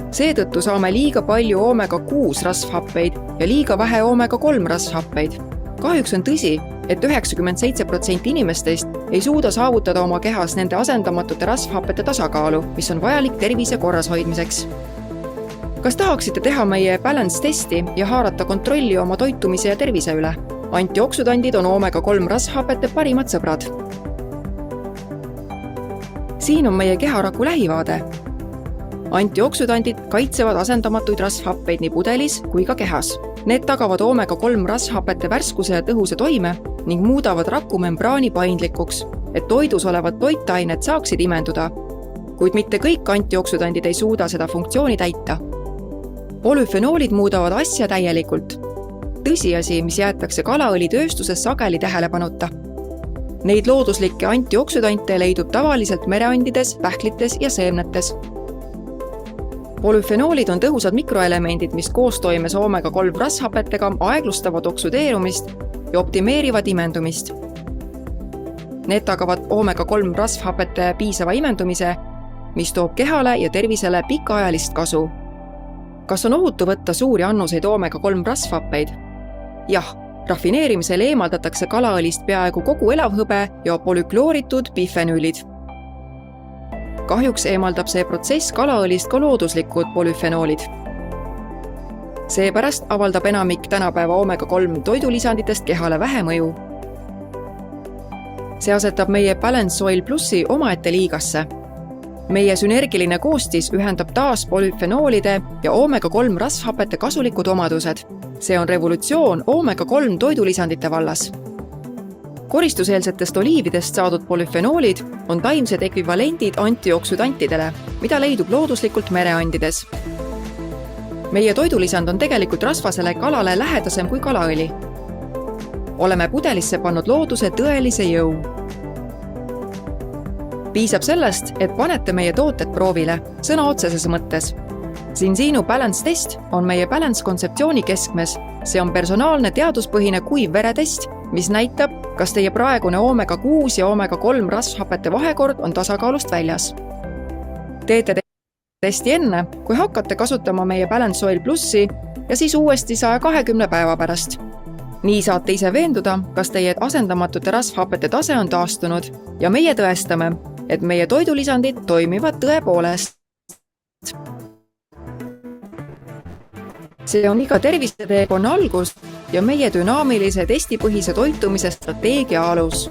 Speaker 4: Seetõttu saame liiga palju omega-6 rasvhappeid ja liiga vähe omega-3 rasvhappeid. Kahjuks on tõsi, et 97% inimestest ei suuda saavutada oma kehas nende asendamatute rasvhappete tasakaalu, mis on vajalik tervise korras hoidmiseks. Kas tahaksite teha meie balance testi ja haarata kontrolli oma toitumise ja tervise üle? Antioksüdandid on omega-3 rasvhapete parimad sõbrad. Siin on meie keharaku lähivaade. Antioksüdandid kaitsevad asendamatuid rasvhappeid nii pudelis kui ka kehas. Need tagavad omega-3 rasvhapete värskuse ja tõhuse toime ning muudavad rakumembraani paindlikuks, et toidus olevad toitained saaksid imenduda. Kuid mitte kõik antioksüdandid ei suuda seda funktsiooni täita. Polüfenoolid muudavad asja täielikult. Tõsiasi, mis jäetakse kalaõlitööstuses sageli tähelepanuta. Neid looduslikke antioksüdante leidub tavaliselt mereandides, pähklites ja seemnetes. Polüfenoolid on tõhusad mikroelemendid, mis koostoimes omega-3 rasvhapetega aeglustavad oksüdeerumist ja optimeerivad imendumist. Need tagavad omega-3 rasvhapete piisava imendumise, mis toob kehale ja tervisele pikaajalist kasu. Kas on ohutu võtta suuri annuseid omega-3 rasvhappeid? Jah, Rafineerimisel eemaldatakse kalaõlist peaaegu kogu elavhõbe ja polüklooritud bifenüülid. Kahjuks eemaldab see protsess kalaõlist ka looduslikud polüfenoolid. Seepärast avaldab enamik tänapäeva omega-3 toidulisanditest kehale vähe mõju. See asetab meie Balance Soil Plussi omaette liigasse. Meie sünergiline koostis ühendab taas polüfenoolide ja omega-3 rasvhapete kasulikud omadused. See on revolutsioon omega-3 toidulisandite vallas. Koristuseelsetest oliividest saadud polüfenoolid on taimsed ekvivalendid antioksüdantidele, mida leidub looduslikult mereandides. Meie toidulisand on tegelikult rasvasele kalale lähedasem kui kalaõli. Oleme pudelisse pannud looduse tõelise jõu. Piisab sellest, et panete meie tooted proovile, sõna otseses mõttes. Zinzino Balance Test on meie Balance kontseptsiooni keskmes. See on personaalne teaduspõhine kuiv veretest, mis näitab, kas teie praegune omega-6 ja omega-3 rasvhapete vahekord on tasakaalust väljas. Teete testi enne, kui hakkate kasutama meie Balance Soil Plussi ja siis uuesti 120 päeva pärast. Nii saate ise veenduda, kas teie asendamatute rasvhapete tase on taastunud ja meie tõestame, et meie toidulisandid toimivad tõepoolest. See on iga terviseteekonna algus ja meie dünaamilise testipõhise toitumise strateegia alus.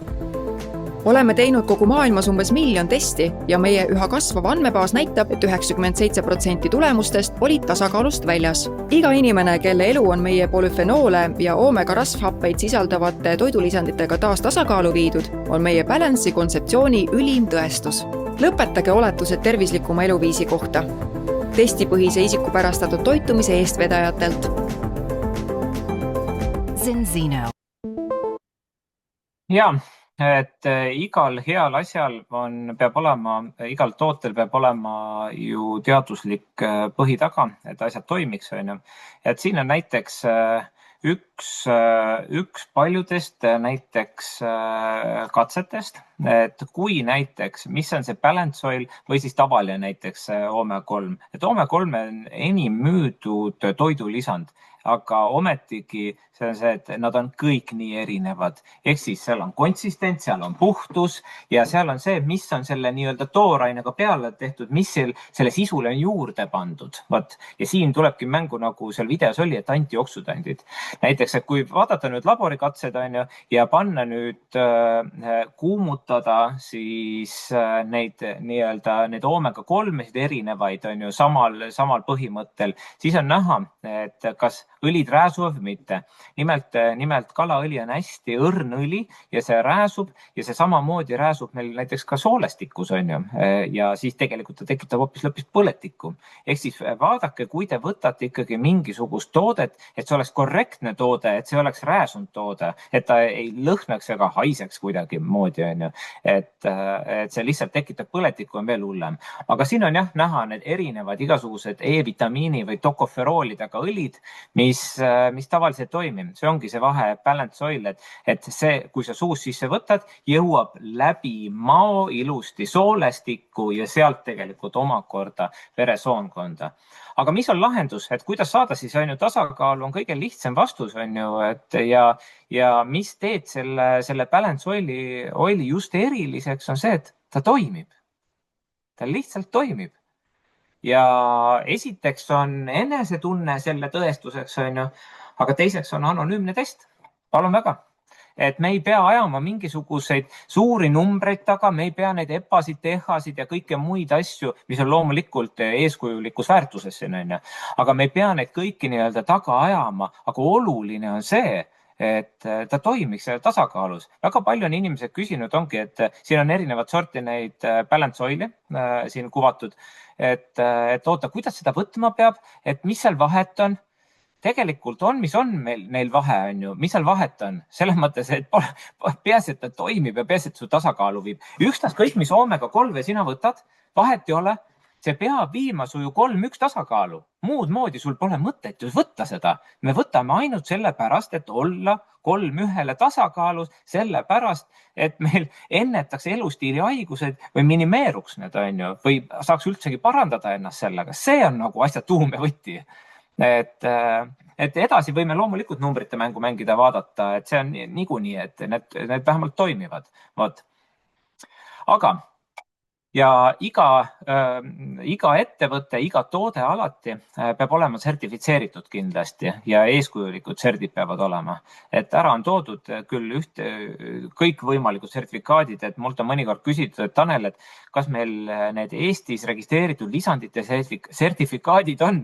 Speaker 4: Oleme teinud kogu maailmas umbes 1 000 000 testi ja meie üha kasvav andmebaas näitab, et 97% tulemustest olid tasakaalust väljas. Iga inimene, kelle elu on meie polüfenoole ja omega rasvhappeid sisaldavate toidulisanditega taas tasakaalu viidud, on meie Balance'i kontseptsiooni ülim tõestus. Lõpetage oletused tervislikuma eluviisi kohta. Testipõhise isikupärastatud toitumise eestvedajatelt.
Speaker 5: Zinzino.
Speaker 2: Ja, et igal heal asjal igal tootel peab olema ju teaduslik põhi taga, et asjad toimiks. Et siin on näiteks üks paljudest näiteks katsetest, et kui näiteks, mis on see Balance Soil või siis tavaline näiteks omega-3, et omega-3 on enim müüdud toidulisand, aga ometigi see on see, et nad on kõik nii erinevad. Ehk siis seal on konsistent, seal on puhtus ja seal on see, mis on selle nii-öelda toorainega peale tehtud, mis selle sisule on juurde pandud. Ja siin tulebki mängu, nagu seal videos oli, et antioksüdandid. Näiteks, et kui vaadata nüüd laborikatsed ja panna nüüd kuumutada siis neid omega-3 erinevaid samal põhimõttel, siis on näha, et kas õlid rääsuvad või mitte. Nimelt kalaõli on hästi õrn õli ja see rääsub ja see samamoodi rääsub meil näiteks ka soolestikus ja siis tegelikult ta tekitab hoopis põletikku. Ehk siis vaadake, kui te võtate ikkagi mingisugust toodet, et see oleks korrektne toode, et see oleks rääsunud toode, et ta ei lõhnaks ega haiseks kuidagi moodi, et see lihtsalt tekitab põletikku on veel hullem. Aga siin on näha need erinevad igasugused E-vitamiini või tokoferoolidega õlid, mis tavaliselt toimib. See ongi see vahe Balance Soil, et see, kui sa suus sisse võtad, jõuab läbi mao ilusti soolestikku ja sealt tegelikult omakorda veresoonkonda. Aga mis on lahendus, et kuidas saada siis tasakaalu on kõige lihtsam vastus ja mis teed selle Balance Soili just eriliseks on see, et ta toimib. Ta lihtsalt toimib. Ja esiteks on enesetunne selle tõestuseks, aga teiseks on anonüümne test. Palun väga. Et me ei pea ajama mingisuguseid suuri numbreid taga, me ei pea neid EPA-sid, TEHA-sid ja kõike muid asju, mis on loomulikult eeskujulikus väärtuses. Aga me ei pea neid kõiki taga ajama, aga oluline on see, et ta toimiks tasakaalus. Väga palju on inimesed küsinud ongi, et siin on erinevad sorti neid Balance Soili siin kuvatud, et oota, kuidas seda võtma peab, et mis seal vahet on. Tegelikult on, mis on neil vahe, mis seal vahet on. Selles mõttes, et peaasi, et ta toimib ja peaasi, et su tasakaalu viib. Ükstaskõik, mis omega-3 sina võtad, vahet ei ole, see peab viima su ju 3-1 tasakaalu. Muud moodi sul pole mõtet ju võtta seda. Me võtame ainult sellepärast, et olla 3-1 tasakaalus, sellepärast, et meil ennetakse elustiili haigused või minimeeruks need, või saaks üldsegi parandada ennast sellega. See on nagu asja tuum ja võti. et edasi võime loomulikult numbrite mängu mängida ja vaadata, et see on niikuinii, et need vähemalt toimivad. Vot. Aga ja iga ettevõte, iga toode alati peab olema sertifitseeritud kindlasti ja eeskujulikud serdid peavad olema. Et ära on toodud küll kõikvõimalikud sertifikaadid, et mult on mõnikord küsitud, et Tanel, et kas meil need Eestis registreeritud lisandite sertifikaadid on?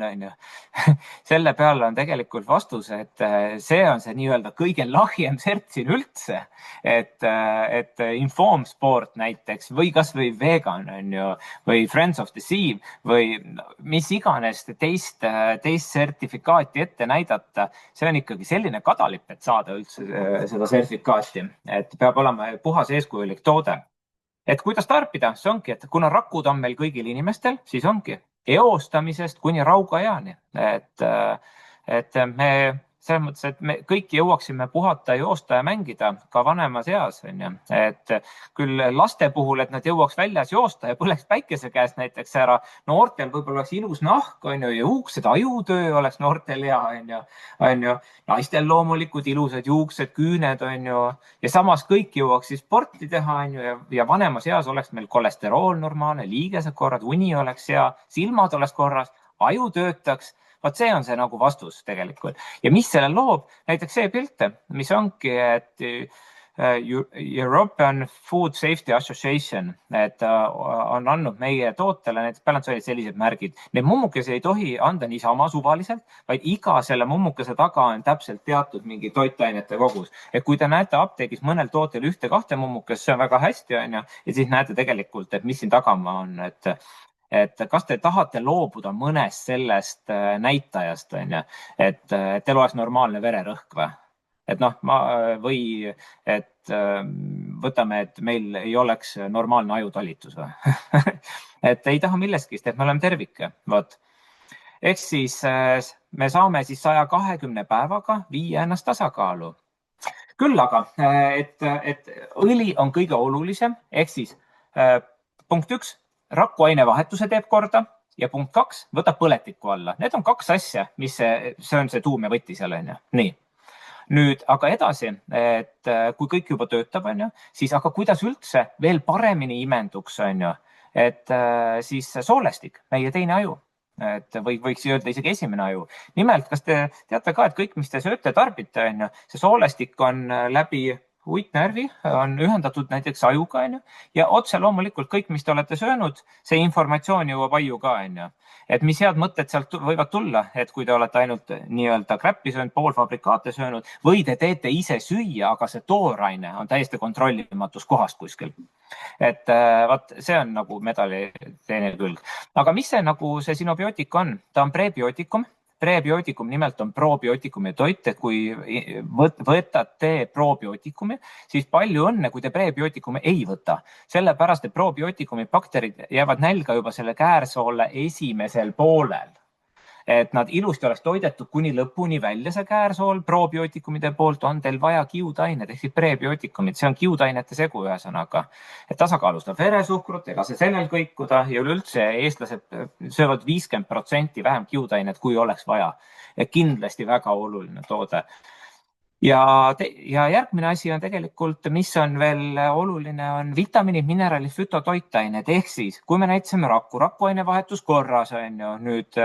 Speaker 2: Selle peale on tegelikult vastus, et see on see nii-öelda kõige lahjem sert siin üldse, et Inform Sport näiteks või kas või Vegan või Friends of the Sea või mis iganes teist sertifikaati ette näidata. See on ikkagi selline kadalipp, et saada üldse seda sertifikaati, et peab olema puhas eeskujulik toode. Et kuidas tarbida? See ongi, et kuna rakud on meil kõigil inimestel, siis ongi eostamisest kuni raugaeani. Et me selles mõttes, et me kõik jõuaksime puhata, joosta ja mängida ka vanemas eas. Et küll laste puhul, et nad jõuaks väljas joosta ja põleks päikese käest näiteks ära. Noortel võib-olla oleks ilus nahk ja juuksed, ajutöö oleks noortel hea. Naistel loomulikult ilusad juuksed, küüned ja samas kõik jõuaks siis sporti teha ja vanemas eas oleks meil kolesterool normaalne, liigesed korrad, uni oleks hea, silmad oleks korras, aju töötaks. Vaat see on see nagu vastus tegelikult. Ja mis selle loob? Näiteks see pilt, mis ongi, et European Food Safety Association, et on andnud meie tootele, näiteks peale olid sellised märgid. Need mummukesi ei tohi anda niisama suvaliselt, vaid iga selle mummukese taga on täpselt teatud mingi toitainete kogus. Et kui te näete apteegis mõnel tootel 1-2 mummukest, see on väga hästi, ja siis näete tegelikult, et mis siin tagama on, et kas te tahate loobuda mõnest sellest näitajast, et teil oleks normaalne vererõhk või? Et või et võtame, et meil ei oleks normaalne ajutalitus või? Et ei taha millestki, et me oleme tervik. Võt. Ehk siis me saame siis 120 päevaga viia ennast tasakaalu. Küll aga, et õli on kõige olulisem, ehk siis punkt 1, rakkuaine vahetuse teeb korda ja punkt 2, võtab põletiku alla. Need on 2 asja, mis see on see tuum ja võti seal. Nii. Nüüd, aga edasi, et kui kõik juba töötab, siis aga kuidas üldse veel paremini imenduks, et siis soolestik, meie teine aju. Et võiks öelda isegi esimene aju. Nimelt, kas te teate ka, et kõik, mis te sööte, tarbite, see soolestik on läbi uitnärvi, on ühendatud näiteks ajuga, ja otse loomulikult kõik, mis te olete söönud, see informatsioon jõuab aju ka. Et mis head mõtted sealt võivad tulla, et kui te olete ainult nii-öelda kräppi söönud, poolfabrikaate söönud või te teete ise süüa, aga see tooraine on täiesti kontrollimatus kohast kuskil. Et see on nagu medali teine külg. Aga mis see nagu see sinobiootik on? Ta on prebiotikum. Prebiotikum nimelt on probiotikumi toit, et kui võtate probiotikumi, siis palju õnne, kui te prebiotikumi ei võta. Sellepärast, et probiotikumi bakterid jäävad nälga juba selle käärsoole esimesel poolel. Et nad ilusti oleks toidetud kuni lõpuni välja see käärsool. Probiotikumide poolt on teil vaja kiudainet, ehk siis prebiotikumid. See on kiudainete segu ühesõnaga. Et tasakaalustab veresuhkrut, ega see sellel kõikuda ja üleüldse eestlased söövad 50% vähem kiudainet, kui oleks vaja. Et kindlasti väga oluline toode. Ja järgmine asi on tegelikult, mis on veel oluline, on vitamiinid, mineraalid, fütotoitained. Ehk siis, kui me näitasime rakkuaine vahetus korras, nüüd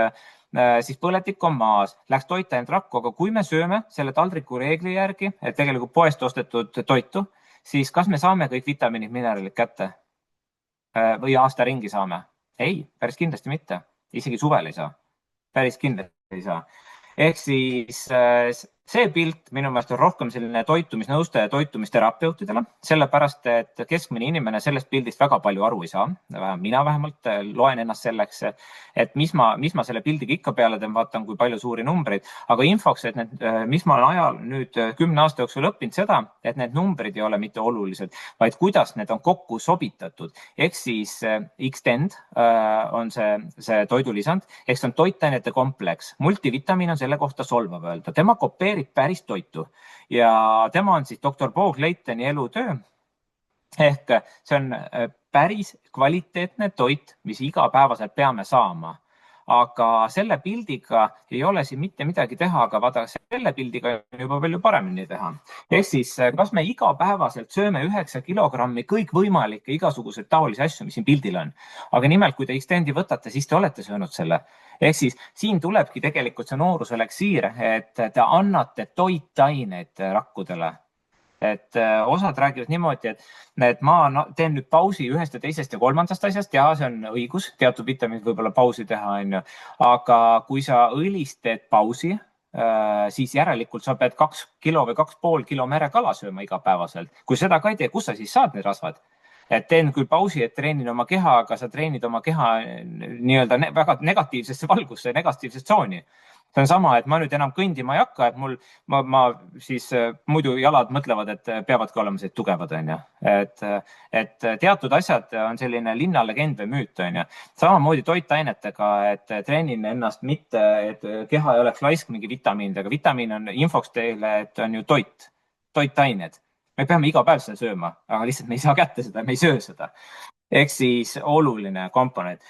Speaker 2: siis põletik on maas, läks toitainet rakku, aga kui me sööme selle taldriku reegli järgi, et tegelikult poest ostetud toitu, siis kas me saame kõik vitamiinid, mineraalid kätte? Või aasta ringi saame? Ei, päris kindlasti mitte. Isegi suvel ei saa. Päris kindlasti ei saa. Ehk siis see pilt minu meelest on rohkem selline toitumisnõustaja ja toitumisterapeutidele, sellepärast, et keskmine inimene sellest pildist väga palju aru ei saa. Mina vähemalt loen ennast selleks, et mis ma selle pildiga ikka peale teen, vaatan, kui palju suuri numbreid. Aga infoks, et mis ma olen ajal nüüd 10 aasta jooksul õppinud seda, et need numbrid ei ole mitte olulised, vaid kuidas need on kokku sobitatud. Ehk siis Xtend on see toidulisand, ehk see on toitainete kompleks. Multivitamiin on selle kohta solvav öelda. Tema kopeerib päris toitu ja tema on siis doktor Bo Claytoni elutöö. Ehk see on päris kvaliteetne toit, mis igapäevaselt peame saama. aga selle pildiga ei ole siin mitte midagi teha, aga vaata, selle pildiga on juba palju paremini teha. Ehk siis, kas me igapäevaselt sööme 9 kilogrammi kõikvõimalikke igasuguseid taolisi asju, mis siin pildil on. Aga nimelt, kui te Extendi võtate, siis te olete söönud selle. Ehk siis siin tulebki tegelikult see nooruseleksiir, et te annate toitaineid rakkudele. Et osad räägivad niimoodi, et ma teen nüüd pausi ühest ja teisest ja kolmandast asjast ja see on õigus, teatud vitamiinid võib-olla pausi teha, aga kui sa õlist teed pausi, siis järelikult sa pead 2 kilo või 2,5 kilo merekala sööma igapäevaselt. Kui seda ka ei tee, kus sa siis saad need rasvad? Et teen küll pausi, et treenin oma keha, aga sa treenid oma keha nii-öelda väga negatiivsesse valgusse, negatiivsesse tsooni. See on sama, et ma nüüd enam kõndima ei hakka, et ma siis muidu jalad mõtlevad, et peavadki olema sellised tugevad, on ju. Et teatud asjad on selline linnalegend või müüt, on ju. Samamoodi toitainetega, et treenin ennast mitte, et keha ei oleks laisk mingi vitamiinidega. Vitamiin on infoks teile, et on ju toitained. Me peame iga päev seda sööma, aga lihtsalt me ei saa kätte seda, me ei söö seda. Ehk siis oluline komponent.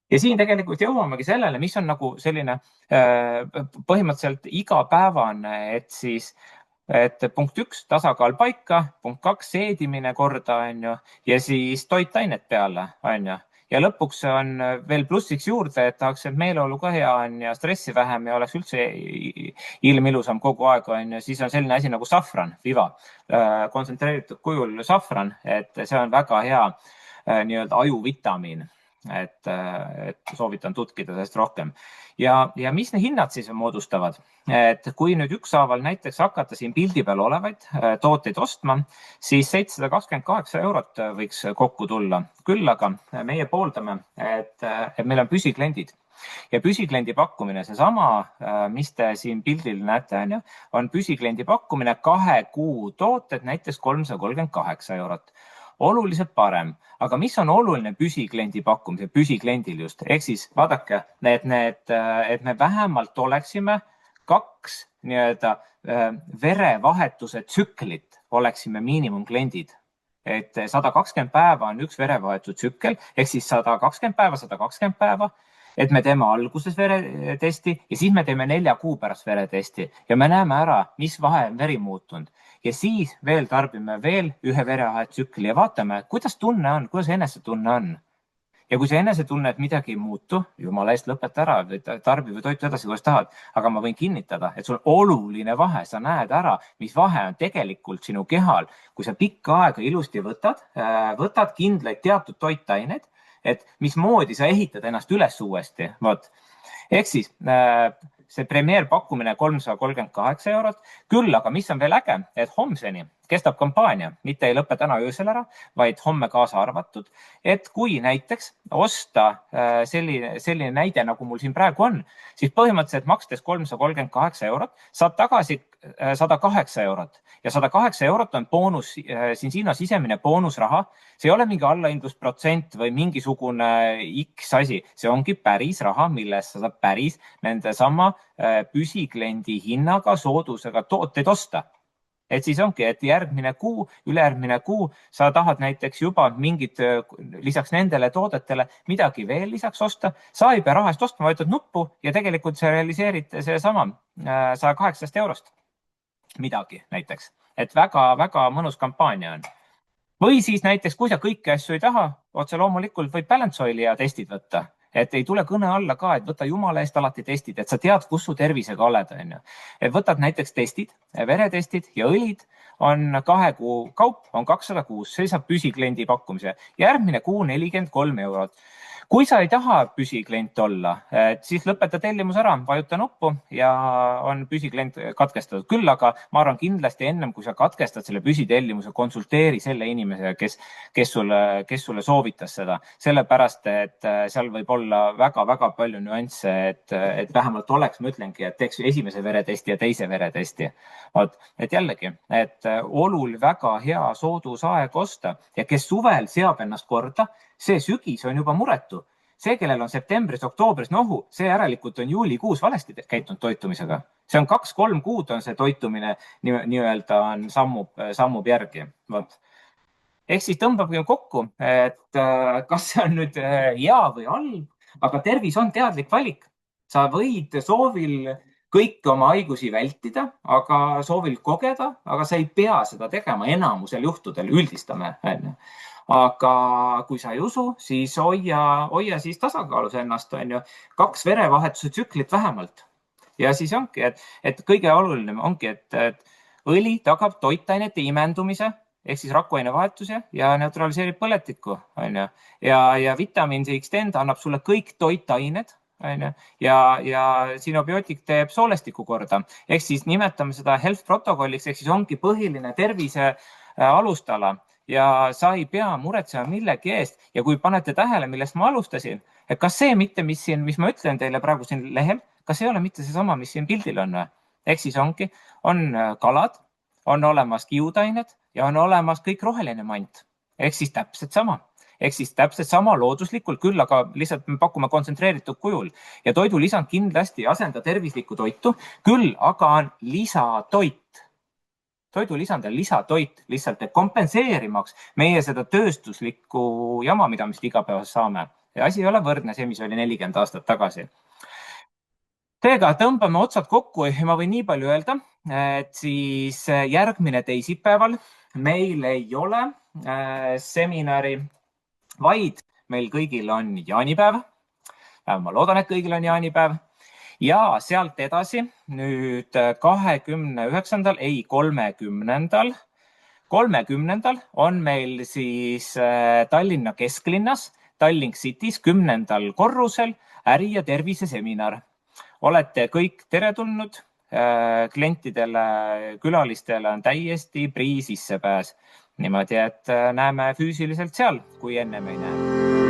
Speaker 2: Ja siin tegelikult jõuamegi sellele, mis on nagu selline põhimõtteliselt igapäevane, et punkt 1, tasakaal paika, punkt 2, seedimine korda, on ju, ja siis toitainet peale, on ju. Ja lõpuks on veel plussiks juurde, et tahaks, et meeleolu ka hea on ja stressi vähem ja oleks üldse ilm ilusam kogu aeg, on ju. Siis on selline asi nagu safran, viva, kontsentreeritud kujul safran, et see on väga hea nii-öelda ajuvitamiin. Et soovitan tutkida sellest rohkem. Ja mis need hinnad siis moodustavad? Et kui nüüd ükshaaval näiteks hakata siin pildi peal olevaid tooteid ostma, siis 728 eurot võiks kokku tulla. Küll aga meie pooldame, et meil on püsikliendid. Ja püsikliendi pakkumine, seesama, mis te siin pildil näete, on püsikliendi pakkumine 2 kuu tooted, näiteks 338 eurot. Oluliselt parem, aga mis on oluline püsikliendi pakkumise, püsikliendil just? Ehk siis vaadake, et me vähemalt oleksime 2 nii-öelda verevahetuse tsüklit oleksime miinimumkliendid. Et 120 päeva on üks verevahetuse tsükkel, ehk siis 120 päeva, et me teeme alguses veretesti ja siis me teeme 4 kuu pärast veretesti ja me näeme ära, mis vahe on veri muutunud. Ja siis veel tarbime veel ühe verevahetustsükli ja vaatame, kuidas tunne on, kuidas enesetunne on. Ja kui see enesetunne, et midagi ei muutu, jumala eest lõpeta ära, tarbi või toitu edasi, kuidas tahad. Aga ma võin kinnitada, et sul on oluline vahe, sa näed ära, mis vahe on tegelikult sinu kehal. Kui sa pikka aega ilusti võtad kindlaid teatud toitained, et mismoodi sa ehitad ennast üles uuesti. Ehk siis see premier pakkumine 338 eurot, küll aga mis on veel äge, et homseni kestab kampaania, mitte ei lõpe täna öösel ära, vaid homme kaasa arvatud, et kui näiteks osta selline näide, nagu mul siin praegu on, siis põhimõtteliselt makstes 338 eurot, saab tagasi 108 eurot ja 108 eurot on boonus, siin sisemine boonusraha. See ei ole mingi allahindlusprotsent või mingisugune X asi, see ongi päris raha, milles sa saab päris nende sama püsikliendi hinnaga soodusega tooteid osta. Et siis ongi, et järgmine kuu, ülejärgmine kuu sa tahad näiteks juba mingid lisaks nendele toodetele midagi veel lisaks osta. Sa ei pea raha eest ostma, vajutad nuppu ja tegelikult sa realiseerid selle sama 108 eurost midagi näiteks. Et väga mõnus kampaania on. Või siis näiteks, kui sa kõiki asju ei taha, otse loomulikult võid Balance Oili ja testid võtta. Et ei tule kõne alla ka, et võta jumala eest alati testid, et sa tead, kus su tervisega oled. Et võtad näiteks testid, veretestid ja õlid on 2 kuu kaup, on 206, see saab püsikliendi pakkumise. Järgmine kuu 43 eurot. Kui sa ei taha püsiklient olla, siis lõpeta tellimus ära, vajuta nuppu ja on püsiklient katkestatud. Küll aga ma arvan kindlasti ennem, kui sa katkestad selle püsitellimuse, konsulteeri selle inimesega, kes sulle soovitas seda. Sellepärast, et seal võib olla väga palju nüansse, et vähemalt oleks, ma ütlengi, et teeks esimese veretesti ja teise veretesti. Et jällegi, et olul väga hea soodusaeg osta ja kes suvel seab ennast korda, see sügis on juba muretu. See, kellel on septembris, oktoobris nohu, see järelikult on juulikuus valesti käitunud toitumisega. See on 2-3 kuud on see toitumine nii-öelda sammub järgi. Ehk siis tõmbabki kokku, et kas see on nüüd hea või halb, Aga tervis on teadlik valik. Sa võid soovil kõiki oma haigusi vältida, aga soovil kogeda, aga sa ei pea seda tegema enamusel juhtudel, üldistame. Aga kui sa ei usu, siis hoia siis tasakaalus ennast, 2 verevahetuse tsüklit vähemalt. Ja siis ongi, et kõige oluline ongi, et õli tagab toitainete imendumise ehk siis rakuainevahetuse ja neutraliseerib põletikku. Ja vitamiin X10 annab sulle kõik toitained ja sinobiootik teeb soolestiku korda. Ehk siis nimetame seda health protokolliks, ehk siis ongi põhiline tervise alustala ja sa ei pea muretsema millegi eest. Ja kui panete tähele, millest ma alustasin, et kas see mitte, mis ma ütlen teile praegu siin lehel, kas ei ole mitte see sama, mis siin pildil on? Ehk siis ongi, on kalad, on olemas kiudained ja on olemas kõik roheline mant. Ehk siis täpselt sama. Ehk siis täpselt sama looduslikult küll, aga lihtsalt me pakume kontsentreeritud kujul. Ja toidulisand kindlasti ei asenda tervislikku toitu, küll aga on lisatoit. Toidulisand on lisatoit lihtsalt kompenseerimaks meie seda tööstuslikku jama, mida me igapäevas saame. Ja asi ei ole võrdne see, mis oli 40 aastat tagasi. Seega tõmbame otsad kokku ja ma võin nii palju öelda, et siis järgmine teisipäeval meil ei ole seminari, vaid meil kõigil on jaanipäev. Ma loodan, et kõigil on jaanipäev. Ja sealt edasi nüüd 29. ei 30. 30. on meil siis Tallinna kesklinnas, Tallink City's 10. korrusel äri- ja terviseseminar. Olete kõik teretulnud, klientidele, külalistele on täiesti prii sissepääs. Niimoodi, et näeme füüsiliselt seal, kui ennem ei näe.